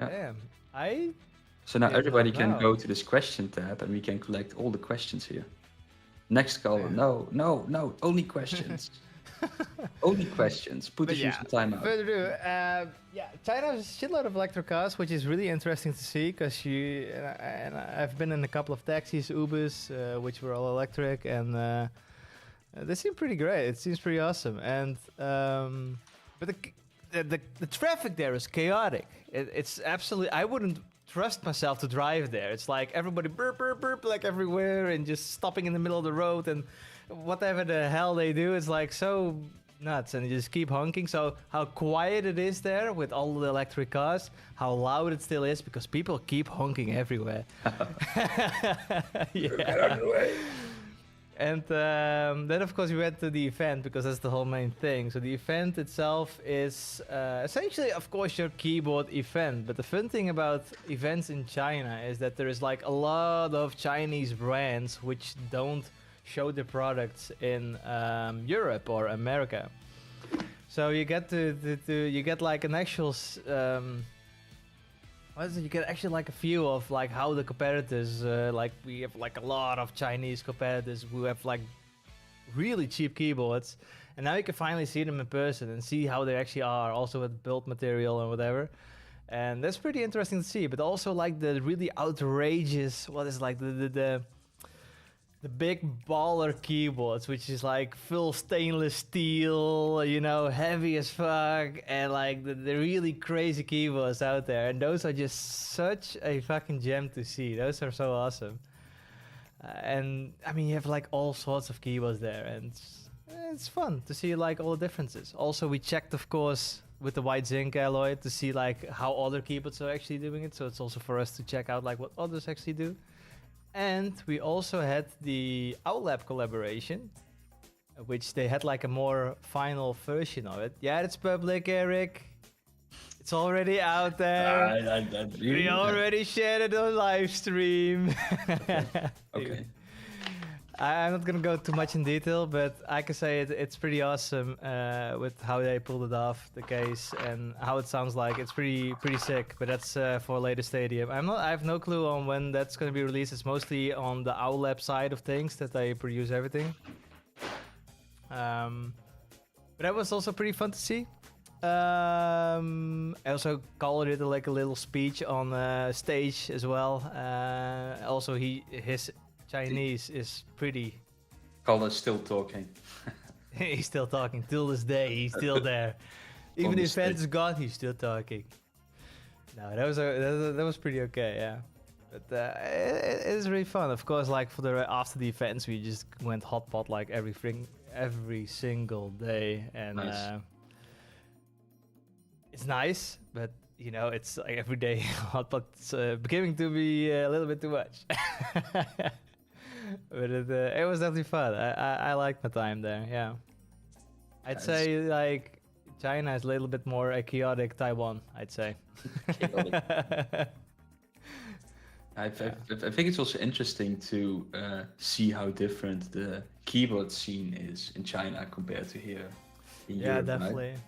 yeah. damn! So now everybody can go to this question tab and we can collect all the questions here. Next caller, no, only questions. Only questions. Put the use of time out. Further ado, China has a shitload of electric cars, which is really interesting to see because I've been in a couple of taxis, Ubers, which were all electric, and they seem pretty great. It seems pretty awesome. And but the traffic there is chaotic. It's absolutely. I wouldn't trust myself to drive there. It's like everybody burp burp burp like everywhere and just stopping in the middle of the road and whatever the hell they do. It's like so nuts and you just keep honking. So how quiet it is there with all the electric cars, how loud it still is because people keep honking everywhere. Get out of the way. And then of course we went to the event because that's the whole main thing. So the event itself is essentially of course your keyboard event, but the fun thing about events in China is that there is like a lot of Chinese brands which don't show the products in Europe or America. So you get you get like an actual you get actually like a view of like how the competitors like we have like a lot of Chinese competitors who have like really cheap keyboards, and now you can finally see them in person and see how they actually are, also with build material and whatever. And that's pretty interesting to see. But also like the really outrageous, what is like the big baller keyboards, which is like full stainless steel, you know, heavy as fuck, and like the really crazy keyboards out there. And those are just such a fucking gem to see. Those are so awesome. And I mean, you have like all sorts of keyboards there, and it's fun to see like all the differences. Also, we checked, of course, with the white zinc alloy to see like how other keyboards are actually doing it. So it's also for us to check out like what others actually do. And we also had the OutLab collaboration, which they had like a more final version of it. Yeah, it's public, Erik. It's already out there. We already shared it on live stream. Okay. I'm not gonna go too much in detail, but I can say it's pretty awesome with how they pulled it off, the case, and how it sounds like. It's pretty sick. But that's for a later stadium. I have no clue on when that's gonna be released. It's mostly on the OutLab side of things that they produce everything. But that was also pretty fun to see. I also colored it like a little speech on stage as well. Also, his Chinese is pretty. Colin is still talking. He's still talking till this day. He's still there. Even if the event is gone, he's still talking. No, that was pretty okay, yeah. But it is really fun. Of course, like for the after the events, we just went hot pot like every single day, and nice. It's nice, but you know, it's like every day hot pot's beginning to be a little bit too much. But it was definitely fun. I liked my time there. Yeah, I'd say like China is a little bit more chaotic Taiwan. I'd say. I think it's also interesting to see how different the keyboard scene is in China compared to here in Europe. Yeah, definitely. Right?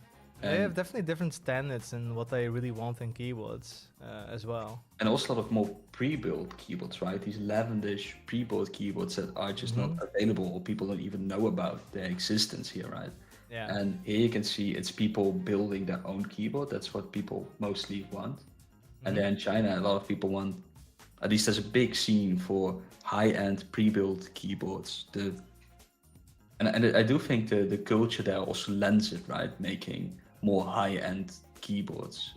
They have definitely different standards in what they really want in keyboards as well. And also a lot of more pre-built keyboards, right? These Lavendish pre-built keyboards that are just not available, or people don't even know about their existence here, right? Yeah. And here you can see it's people building their own keyboard. That's what people mostly want. And then in China, a lot of people want, at least there's a big scene for high-end pre-built keyboards. And I do think the culture there also lends it, right? Making more high-end keyboards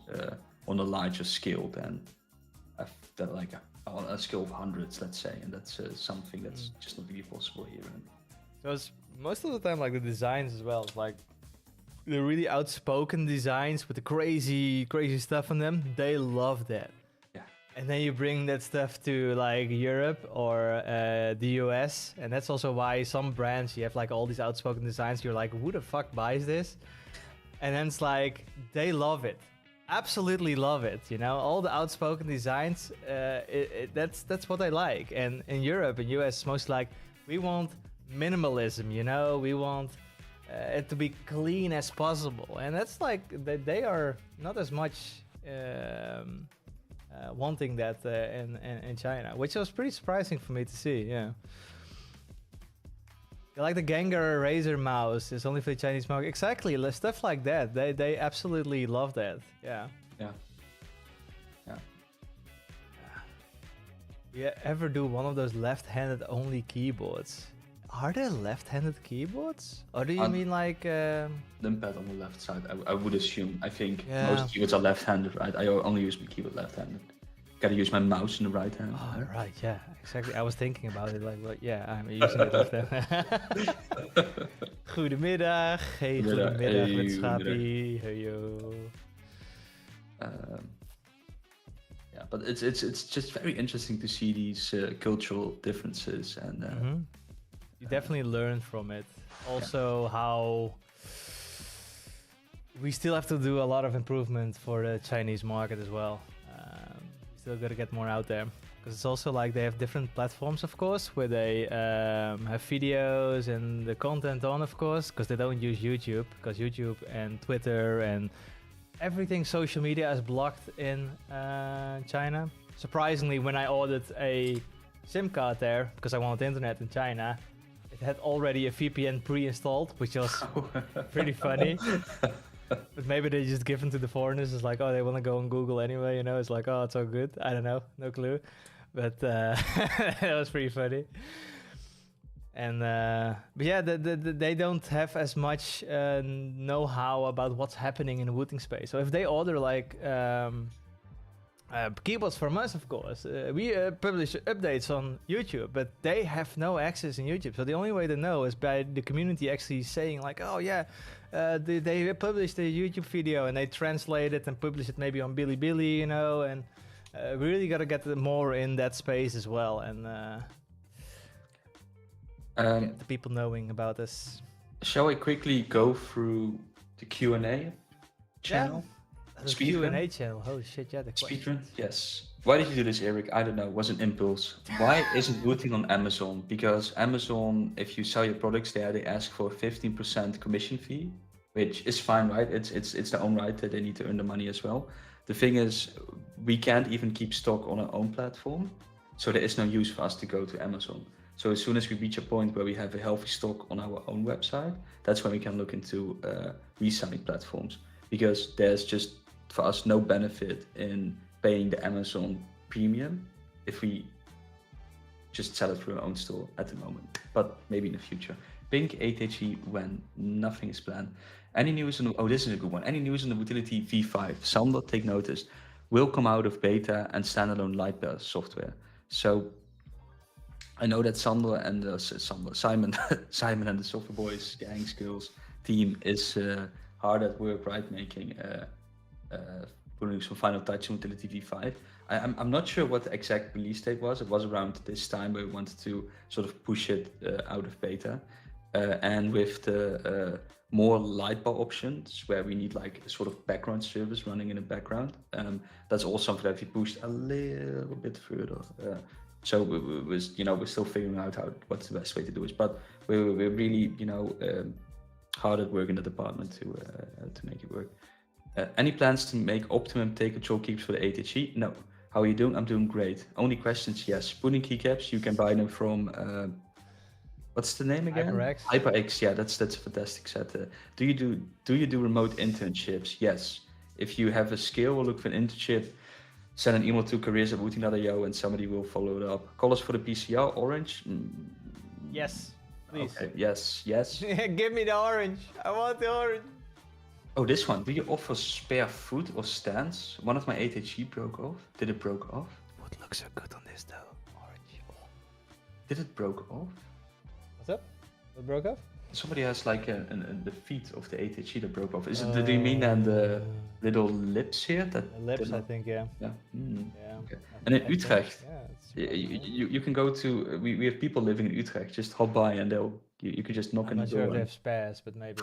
on a larger scale than like on a scale of hundreds, let's say, and that's something that's just not really possible here. So it's most of the time like the designs as well. It's like the really outspoken designs with the crazy stuff on them. They love that. Yeah. And then you bring that stuff to like Europe or the US, and that's also why some brands you have like all these outspoken designs. You're like, who the fuck buys this? And then it's like they love it, absolutely love it. You know, all the outspoken designs. That's what I like. And in Europe and US, it's mostly like we want minimalism. You know, we want it to be clean as possible, and that's like they are not as much wanting that in China, which was pretty surprising for me to see. Yeah. Like the Gengar Razer mouse is only for the Chinese market. Exactly, stuff like that. They absolutely love that. Yeah. Yeah. You ever do one of those left-handed only keyboards? Are there left-handed keyboards? Or do you On- mean like... Numpad on the left side, I would assume. I think Yeah. most keyboards are left-handed, right? I only use my keyboard left-handed. Gotta use my mouse in the right hand. Oh, right? right, yeah, exactly. I was thinking about it, like, well, yeah, I'm using it left-handed. Goedemiddag. Hey, Goedemiddag. goedemiddag Hey, met Schapie. Hey, yo. Yeah, but it's just very interesting to see these cultural differences and You definitely learn from it. Also, how we still have to do a lot of improvement for the Chinese market as well. Still gotta get more out there, because it's also like they have different platforms, of course, where they have videos and the content on, of course, because they don't use YouTube, because YouTube and Twitter and everything social media is blocked in China. Surprisingly, when I ordered a SIM card there, because I wanted internet in China, it had already a VPN pre-installed, which was pretty funny. But maybe they just give them to the foreigners. It's like, oh, they want to go on Google anyway, you know? It's like, oh, it's all good. I don't know, no clue. But that was pretty funny. And but yeah, they don't have as much know-how about what's happening in the Wooting space. So if they order like keyboards from us, of course, we publish updates on YouTube, but they have no access in YouTube. So the only way to know is by the community actually saying like, oh yeah, they published a YouTube video and they translate it and publish it maybe on Bilibili, you know, and we really got to get more in that space as well, and get the people knowing about us. Shall we quickly go through the Q&A channel? The Q&A channel, holy shit, yeah, the Speedrun, yes. Why did you do this, Erik? I don't know, it was an impulse. Why isn't Wooting on Amazon? Because Amazon, if you sell your products there, they ask for a 15% commission fee, which is fine, right? It's their own right that they need to earn the money as well. The thing is, we can't even keep stock on our own platform, so there is no use for us to go to Amazon. So as soon as we reach a point where we have a healthy stock on our own website, that's when we can look into reselling platforms, because there's just, for us, no benefit in paying the Amazon premium if we just sell it through our own store at the moment, but maybe in the future. Pink ATG when nothing is planned. Any news on, oh, this is a good one. Any news on the Utility V5? Sander, take notice, will come out of beta and standalone Lightbearer software. So I know that Sander and Simon and the Software Boys gang skills team is hard at work, right, making putting some final touch on Utility V5. I'm not sure what the exact release date was. It was around this time where we wanted to sort of push it out of beta. And with the more lightbar options where we need like a sort of background service running in the background, that's also something that we pushed a little bit further. So we're still figuring out what's the best way to do it. But we're really, hard at work in the department to make it work. Any plans to make Optimum take control keeps for the ATG? No. How are you doing? I'm doing great. Only questions? Yes. Pudding keycaps, you can buy them from what's the name again? HyperX. HyperX, yeah, that's a fantastic set. Do you do remote internships? Yes. If you have a skill or look for an internship, send an email to careers@wooting.io and somebody will follow it up. Colors for the PCR, orange? Yes, please. Okay, yes. Give me the orange. I want the orange. Oh, this one. Do you offer spare foot or stands? One of my ATG broke off. Did it broke off? What looks so good on this though? Orange. Oh. Did it broke off? What's up? What broke off? Somebody has like the feet of the ATG that broke off. Is it? Do you mean then the little lips here? The lips, I think, yeah. Yeah. Yeah. Okay. And in Utrecht, you can go to. We have people living in Utrecht. Just hop by and you could just knock on the door. I'm not sure if they have spares, but maybe.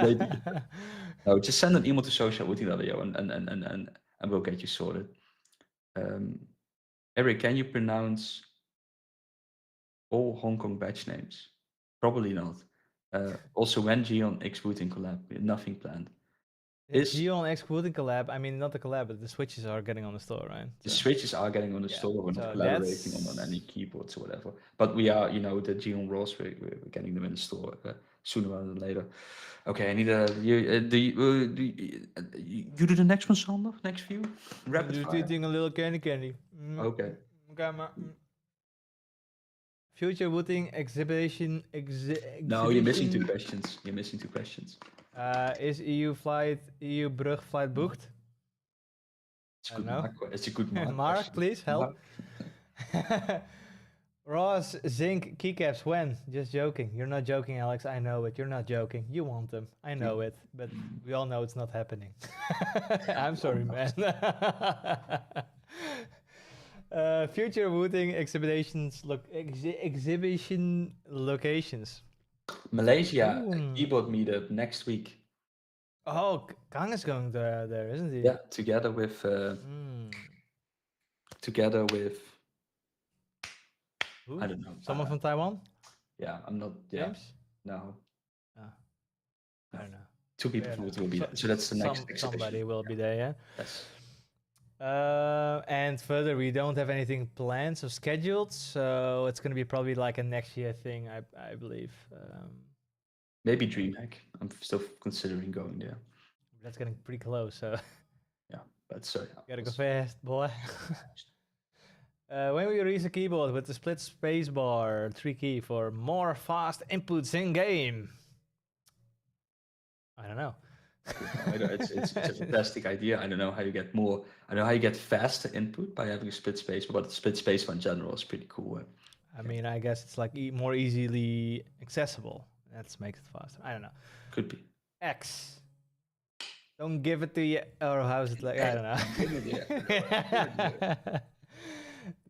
Maybe. No, just send an email to social@wooting.io and we'll get you sorted. Erik, can you pronounce all Hong Kong badge names? Probably not. Also, when Gion X Wooting collab, nothing planned. Is Gion X Wooting collab? I mean, not the collab, but the switches are getting on the store, right? The switches are getting on the store. We're not collaborating on any keyboards or whatever. But we are, the Gion Raws, we're getting them in the store sooner rather than later. Okay, I need you do the next one, Sander? Next few? Rapid fire. Eating a little candy. Okay. Future Wooting exhibition. No, you're missing 2 questions. You're missing 2 questions. Is EU brug flight booked? It's a good mark. It's a good mark. Mark, please help. Ross, Zinc, keycaps, when? Just joking. You're not joking, Alex. I know it. You're not joking. You want them. I know it. But we all know it's not happening. I'm sorry, man. Future Wooting exhibitions, exhibition locations. Malaysia, keyboard meetup next week. Oh, Kang is going there, isn't he? Yeah, together with Who? I don't know. Someone from Taiwan? Yeah, I'm not. Yeah, James? no. I don't know. 2 people will be there. So that's the next exhibition. Somebody will be there, yeah. Yes. And further, we don't have anything planned or scheduled, so it's going to be probably like a next year thing, I believe. Maybe DreamHack. I'm still considering going there. That's getting pretty close, so. Yeah, but so. Yeah, gotta go fast, boy. When we release a keyboard with the split spacebar 3 key for more fast inputs in game. I don't know. It's a fantastic idea. I don't know how you get more. I know how you get faster input by having a split spacebar, but the split spacebar in general is pretty cool. I mean, I guess it's like more easily accessible. That makes it faster. I don't know. Could be. X. Don't give it to you. Or how's it like? I don't know.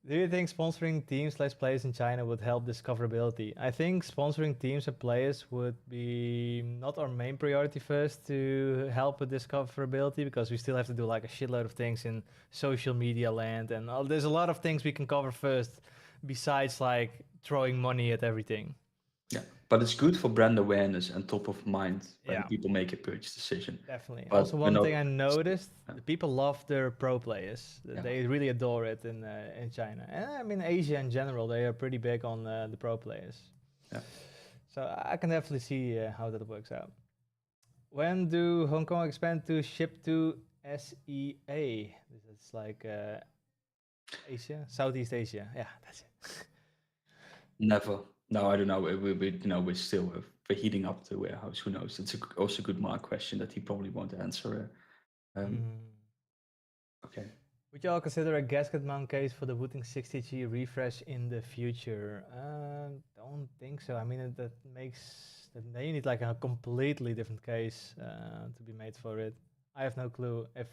Do you think sponsoring teams/players in China would help discoverability? I think sponsoring teams and players would be not our main priority first to help with discoverability, because we still have to do like a shitload of things in social media land, and there's a lot of things we can cover first besides like throwing money at everything. Yeah, but it's good for brand awareness and top of mind when people make a purchase decision. Definitely. But also, one thing I noticed, the people love their pro players. They really adore it in China. And I mean, Asia in general, they are pretty big on the pro players. Yeah. So I can definitely see how that works out. When do Hong Kong expand to ship to SEA? It's like Asia, Southeast Asia. Yeah, that's it. Never. No, I don't know. We're still heating up the warehouse. Who knows? It's also a good Mark question that he probably won't answer. Okay. Would you all consider a gasket mount case for the Wooting 60G refresh in the future? Don't think so. I mean, that you need like a completely different case to be made for it. I have no clue if,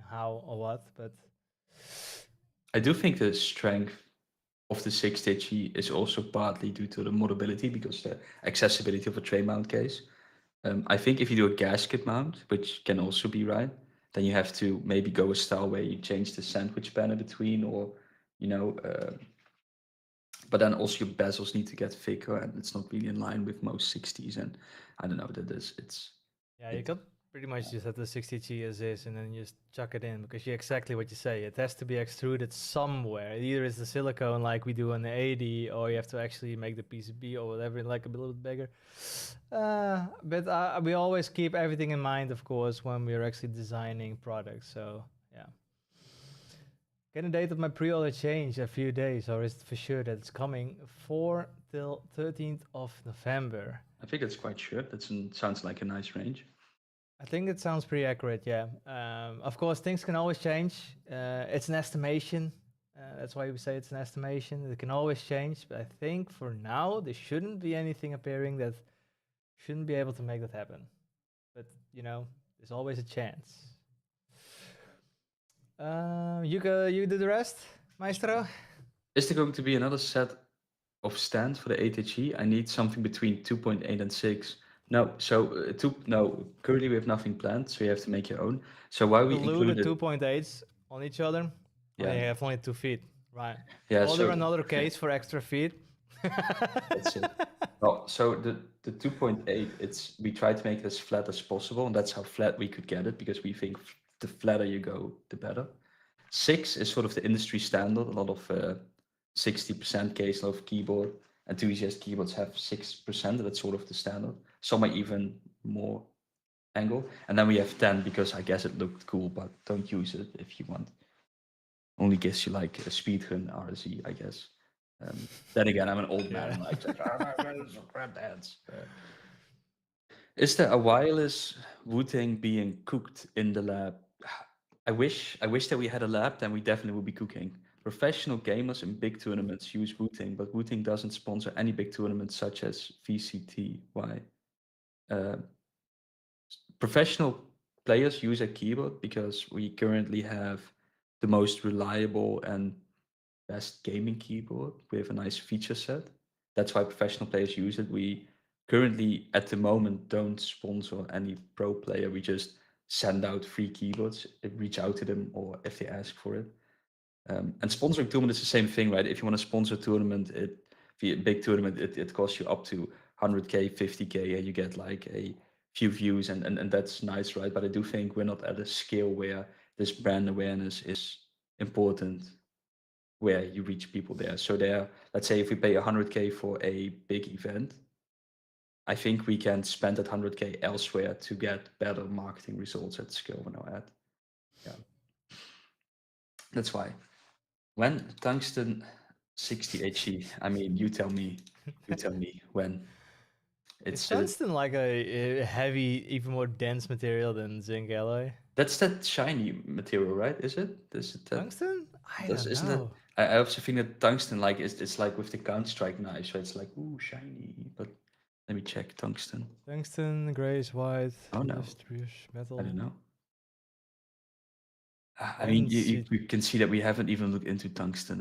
how, or what, but I do think the strength of the 60G is also partly due to the modability, because the accessibility of a tray mount case. I think if you do a gasket mount, which can also be right, then you have to maybe go a style where you change the sandwich banner between, or but then also your bezels need to get thicker, and it's not really in line with most 60s. And I don't know, you got pretty much just have the 60G as is, and then you just chuck it in, because you're exactly what you say. It has to be extruded somewhere. Either it's the silicone like we do on the 80, or you have to actually make the PCB or whatever like a little bit bigger. But we always keep everything in mind, of course, when we're actually designing products. So yeah. Can the date of my pre-order change a few days, or is it for sure that it's coming 4 till 13th of November? I think it's quite sure. That sounds like a nice range. I think it sounds pretty accurate, yeah. Of course, things can always change. It's an estimation. That's why we say it's an estimation. It can always change, but I think for now, there shouldn't be anything appearing that shouldn't be able to make that happen. But, there's always a chance. You do the rest, Maestro? Is there going to be another set of stands for the 8HE? I need something between 2.8 and 6. No, so currently we have nothing planned, so you have to make your own. So why we included the 2.8s on each other? Yeah, you have only 2 feet, right? Yeah. Order another case for extra feet. That's it. Well, so the 2.8, we try to make it as flat as possible, and that's how flat we could get it, because we think the flatter you go, the better. 6 is sort of the industry standard. A lot of 60% case, a lot of keyboard enthusiast keyboards have 6%. That's sort of the standard. Some are even more angle. And then we have 10 because I guess it looked cool, but don't use it if you want. Only gives you like a speedrun RSE, I guess. Then again, I'm an old man and I just grab hands. Is there a wireless Wooting being cooked in the lab? I wish that we had a lab, then we definitely would be cooking. Professional gamers in big tournaments use Wooting, but Wooting doesn't sponsor any big tournaments such as VCT. Why? Uh, Professional players use a keyboard because we currently have the most reliable and best gaming keyboard with a nice feature set. That's why professional players use it. We currently, at the moment, don't sponsor any pro player. We just send out free keyboards, reach out to them, or if they ask for it. And sponsoring tournament is the same thing, right? If you want to sponsor a tournament, a big tournament, it costs you up to 100K, 50K, and you get like a few views, and that's nice, right? But I do think we're not at a scale where this brand awareness is important, where you reach people there. So there, let's say if we pay 100K for a big event, I think we can spend that 100K elsewhere to get better marketing results at scale when I add. Yeah. That's why. When tungsten 60 HE, I mean, you tell me when. Is tungsten like a heavy, even more dense material than zinc alloy? That's that shiny material, right? Is it? Is it that, Tungsten? I don't isn't know. that? I also think that tungsten, like, it's like with the Counter-Strike knives, so it's like, ooh, shiny. But let me check tungsten. Tungsten, grayish white, Oh no, lustrous metal. I don't know. I mean, you can see that we haven't even looked into tungsten.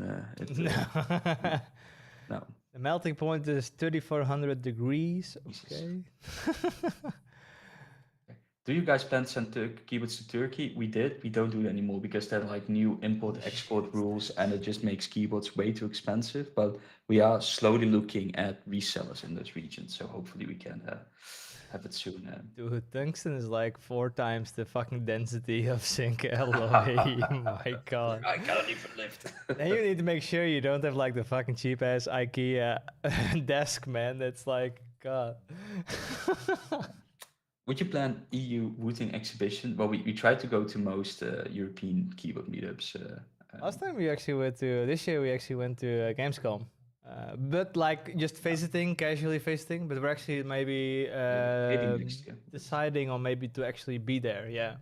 No. The melting point is 3,400 degrees. Okay. Do you guys plan to send keyboards to Turkey? We did. We don't do it anymore because there are like new import-export rules, and it just makes keyboards way too expensive. But we are slowly looking at resellers in those regions, so hopefully we can have it soon. Dude, tungsten is like 4 times the fucking density of zinc alloy. My god. I cannot even lift. Then you need to make sure you don't have like the fucking cheap ass IKEA desk, man. That's like, god. Would you plan EU Wooting exhibition? Well, we try to go to most European keyboard meetups. Last time we actually went to, this year we actually went to Gamescom. But like just visiting, casually visiting, but we're actually maybe next year. deciding on maybe to actually be there, yeah.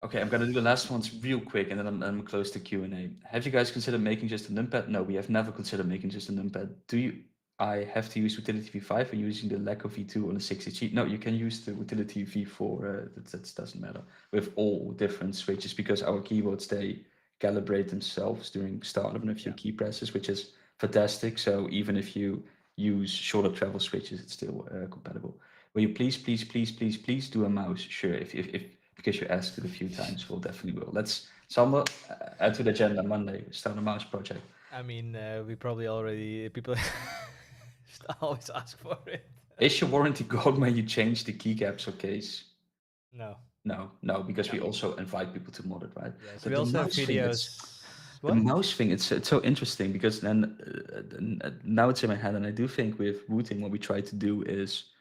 Okay, I'm gonna do the last ones real quick, and then I'm close to Q&A. Have you guys considered making just a numpad? No, we have never considered making just a numpad. Do you? I have to use utility V5 or using the Leco V2 on a 60G? No, you can use the utility V4. That doesn't matter with all different switches because our keyboards they calibrate themselves during startup and a few key presses, which is fantastic. So even if you use shorter travel switches, it's still compatible. Will you please do a mouse? Sure, if because you asked it a few times, we'll definitely will. Let's Sander add to the agenda Monday. Start a mouse project. I mean, we probably already people just always ask for it. Is your warranty gone when you change the keycaps or case? No. No, because we also invite people to mod it, right? Yeah, so we also have videos. The mouse thing, it's so interesting because then now it's in my head, and I do think with Wooting, what we try to do is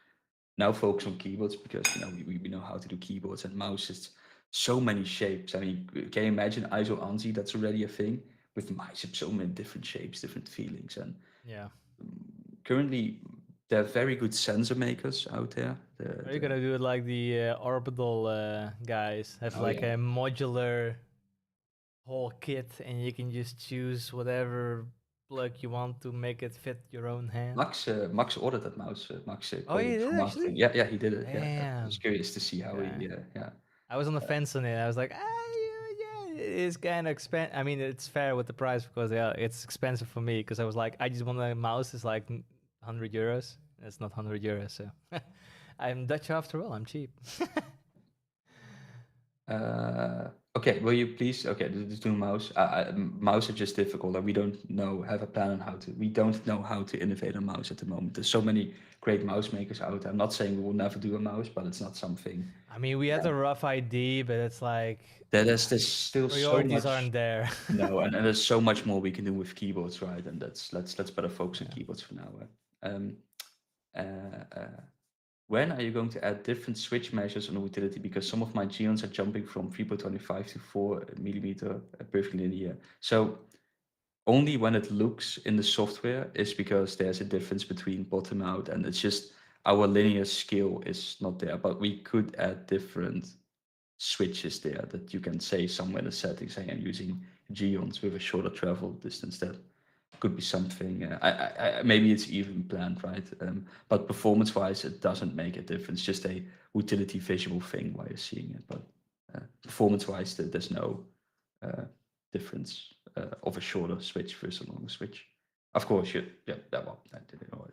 now focus on keyboards because we know how to do keyboards and mouses. So many shapes. I mean, can you imagine ISO ANSI? That's already a thing with mice. So many different shapes, different feelings, and yeah. Currently, there are very good sensor makers out there. Are you gonna do it like the orbital guys? Have a modular whole kit, and you can just choose whatever plug you want to make it fit your own hand. Max ordered that mouse. Max. Oh, he did actually. Yeah, he did it. Damn. Yeah, I was curious to see how he. Yeah. I was on the fence on it. I was like, yeah, it is kind of expensive. I mean, it's fair with the price because it's expensive for me because I was like, I just want a mouse. It's like 100 euros. It's not 100 euros, so I'm Dutch after all. I'm cheap. Okay, will you please? Okay, there's no mouse. Mouse are just difficult, and we don't have a plan on how to. We don't know how to innovate on mouse at the moment. There's so many great mouse makers out there. I'm not saying we will never do a mouse, but it's not something. I mean, we had a rough idea, but it's like there's still priorities so much, aren't there. No, and there's so much more we can do with keyboards, right? And let's better focus on keyboards for now. When are you going to add different switch measures on the utility? Because some of my geons are jumping from 3.25 to 4 millimeter perfectly linear. So only when it looks in the software is because there's a difference between bottom out, and it's just our linear scale is not there. But we could add different switches there that you can say somewhere in the settings, say I'm using geons with a shorter travel distance. That could be something. Maybe it's even planned, right? But performance-wise, it doesn't make a difference. Just a utility visual thing while you're seeing it. But performance-wise, there's no difference of a shorter switch versus a longer switch. Of course, well, I didn't know.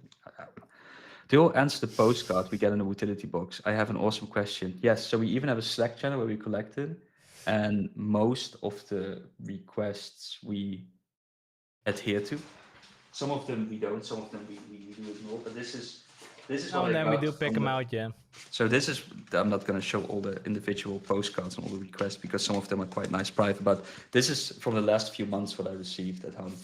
They all answer the postcard we get in the utility box. I have an awesome question. Yes, so we even have a Slack channel where we collect it, and most of the requests we adhere to. Some of them we don't, some of them we do ignore, but this is Now what and I then we got do pick from them the- out, yeah. So this is, I'm not going to show all the individual postcards and all the requests because some of them are quite nice private, but this is from the last few months what I received at home,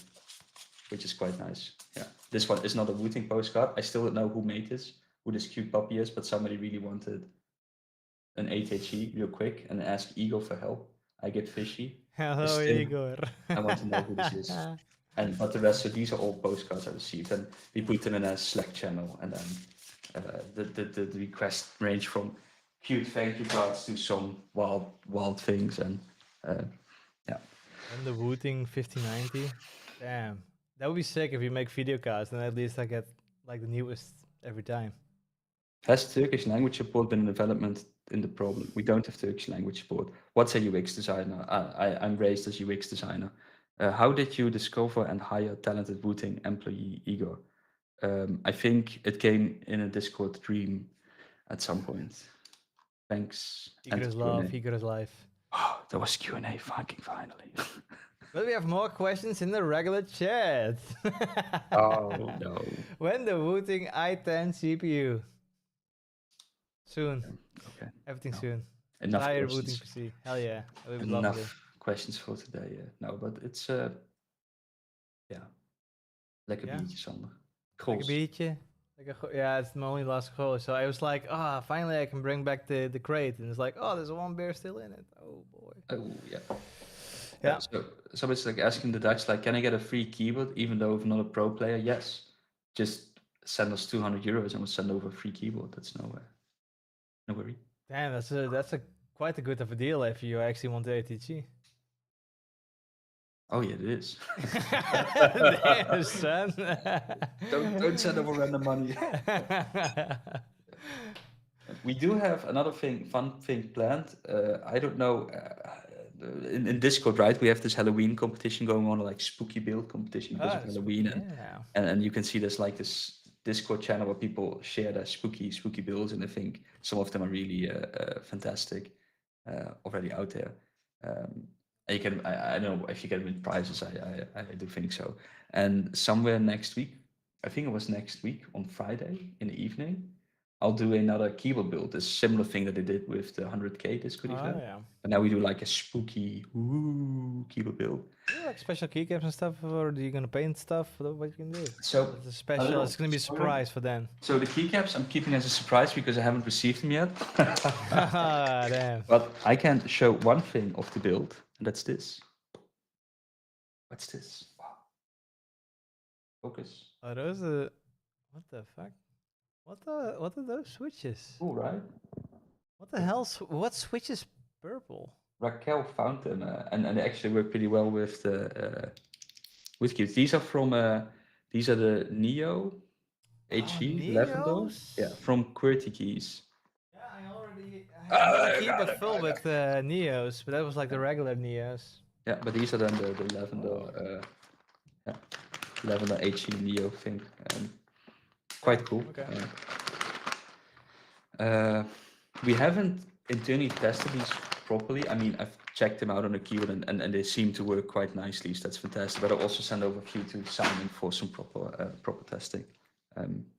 which is quite nice. Yeah, this one is not a Wooting postcard. I still don't know who made this, who this cute puppy is, but somebody really wanted an ATG real quick and asked Igor for help. I get fishy. Hello, Still, Igor. I want to know who this is. But the rest, so these are all postcards I received, and we put them in a Slack channel, and then the requests range from cute thank you cards to some wild things, and yeah. And the Wooting 5090. Damn. That would be sick if you make video cards, then at least I get like the newest every time. Has Turkish language support been in development in the problem? We don't have Turkish language support. What's a UX designer? I'm raised as UX designer. How did you discover and hire talented Wooting employee Igor? I think it came in a Discord dream at some point. Thanks. Igor is Enter love, Q&A. Igor is life. Oh, that was Q&A fucking finally. But we have more questions in the regular chat. Oh no. When the Wooting i10 CPU? Soon. Okay. Everything No. soon. Enough Higher Wooting questions. PC. Hell yeah. That would be Enough lovely. questions for today. No, but it's yeah. Lekker Yeah. biertje, Sander. Like a Grols. beatje. Yeah, it's my only last goal. So I was like, finally I can bring back the crate. And it's like, there's one beer still in it. Oh boy. Oh yeah. Yeah. So somebody's like asking the Dutch, like, can I get a free keyboard even though I'm not a pro player? Yes. Just send us 200 euros and we'll send over a free keyboard. That's no worry. Damn, that's a quite a good of a deal if you actually want the ATG. Oh yeah, it is. Damn, son. don't send over random money. We do have another fun thing planned. I don't know. In Discord, right? We have this Halloween competition going on, like spooky build competition because of Halloween, and you can see there's like this Discord channel where people share their spooky builds, and I think some of them are really fantastic, already out there. You can, I don't know if you can win prizes. I do think so. And somewhere next week, I think it was next week on Friday in the evening, I'll do another keyboard build. A similar thing that I did with the 100K disc event. Yeah. But now we do like a spooky keyboard build. Do you like special keycaps and stuff, or are you gonna paint stuff? What you can do? So It's a special. It's gonna be a surprise for them. So the keycaps I'm keeping as a surprise because I haven't received them yet. Damn. But I can show one thing of the build, and that's this. What's this? Wow. Focus. Are those what the fuck? What are those switches? Cool, right? What the hell? What switch is purple? Raquel found them, and they actually work pretty well with the with keys. These are from these are the Neo HE Lavender. Neos? Yeah, from QWERTY keys. Yeah, I have a keyboard full with Neos, but that was like the regular Neos. Yeah, but these are then the Lavender, Lavender HE Neo thing. Quite cool. Okay. We haven't internally tested these properly. I mean, I've checked them out on the keyboard and they seem to work quite nicely, so that's fantastic. But I'll also send over a few to Simon for some proper testing.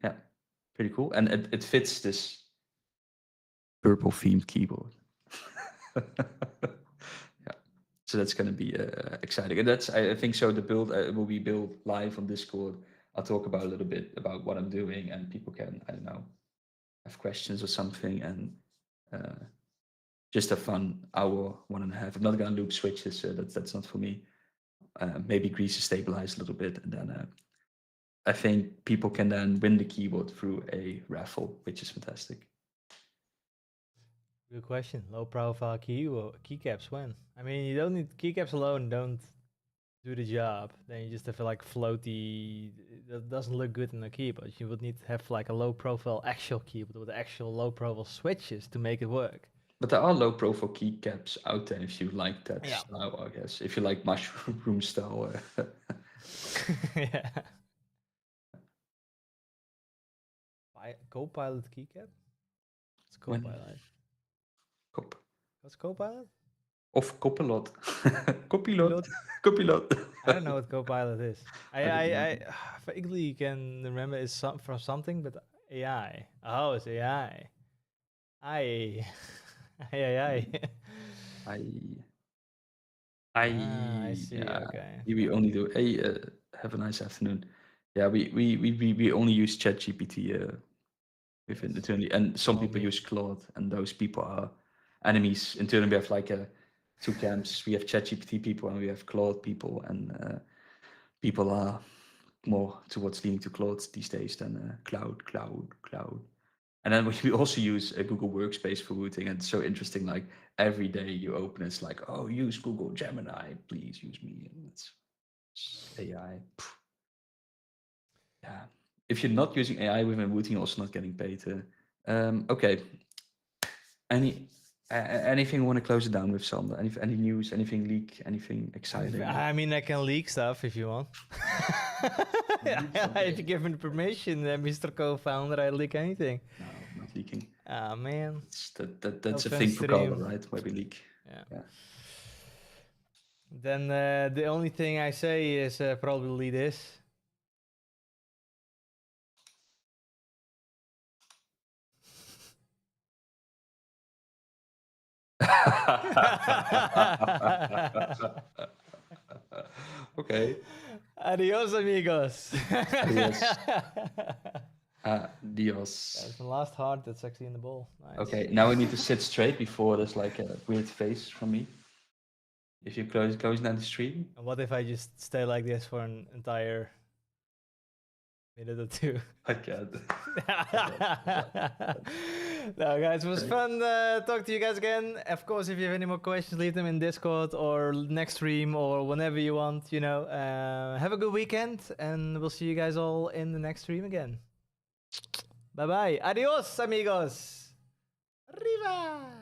Yeah, pretty cool. And it fits this purple themed keyboard. Yeah, so that's going to be exciting. And that's, I think so, the build will be built live on Discord. I'll talk about a little bit about what I'm doing and people can, I don't know, have questions or something, and just a fun hour, 1.5. I'm not gonna loop switches, that's not for me. maybe grease stabilize a little bit, and then I think people can then win the keyboard through a raffle, which is fantastic. Good question. Low profile keycaps when? I mean, you don't need keycaps alone. Don't do the job. Then you just have like floaty. That doesn't look good in a keyboard. You would need to have like a low profile actual keyboard with actual low profile switches to make it work. But there are low profile keycaps out there if you like that Yeah. style, I guess. If you like mushroom style. Yeah. Copilot keycap? What's Copilot? What's Copilot? Of Copilot. Copilot. Copilot. I don't know what Copilot is. I vaguely can remember it's from something, but AI. Oh, it's AI. I see. Yeah, Okay. we only do. Hey, have a nice afternoon. Yeah, we only use ChatGPT within internally, and some people use Claude, and those people are enemies. Internally, we have like two camps. We have ChatGPT people, and we have Claude people, and people are more towards leaning to Claude these days than Cloud. And then we also use a Google Workspace for Wooting, and it's so interesting. Like every day you open, it's like, oh, use Google Gemini, please use me, and it's AI. Yeah, if you're not using AI within Wooting, you're also not getting paid. Okay. Anything you want to close it down with, Sander? Any news? Anything leak? Anything exciting? I mean, I can leak stuff if you want. If you give me the permission, Mr. Co-founder, I leak anything. No, not leaking. Ah, man. That's a thing for Color, right? Where we leak. Yeah. Then the only thing I say is probably this. Okay. Adios, amigos. Adios. Adios. That's the last heart that's actually in the bowl. Nice. Okay, now we need to sit straight before there's like a weird face from me. If you close down the stream. And what if I just stay like this for an entire minute or two? I can't. No, guys, it was fun talking to you guys again. Of course, if you have any more questions, leave them in Discord or next stream or whenever you want, you know. Have a good weekend, and we'll see you guys all in the next stream again. Bye-bye. Adios, amigos. Arriba.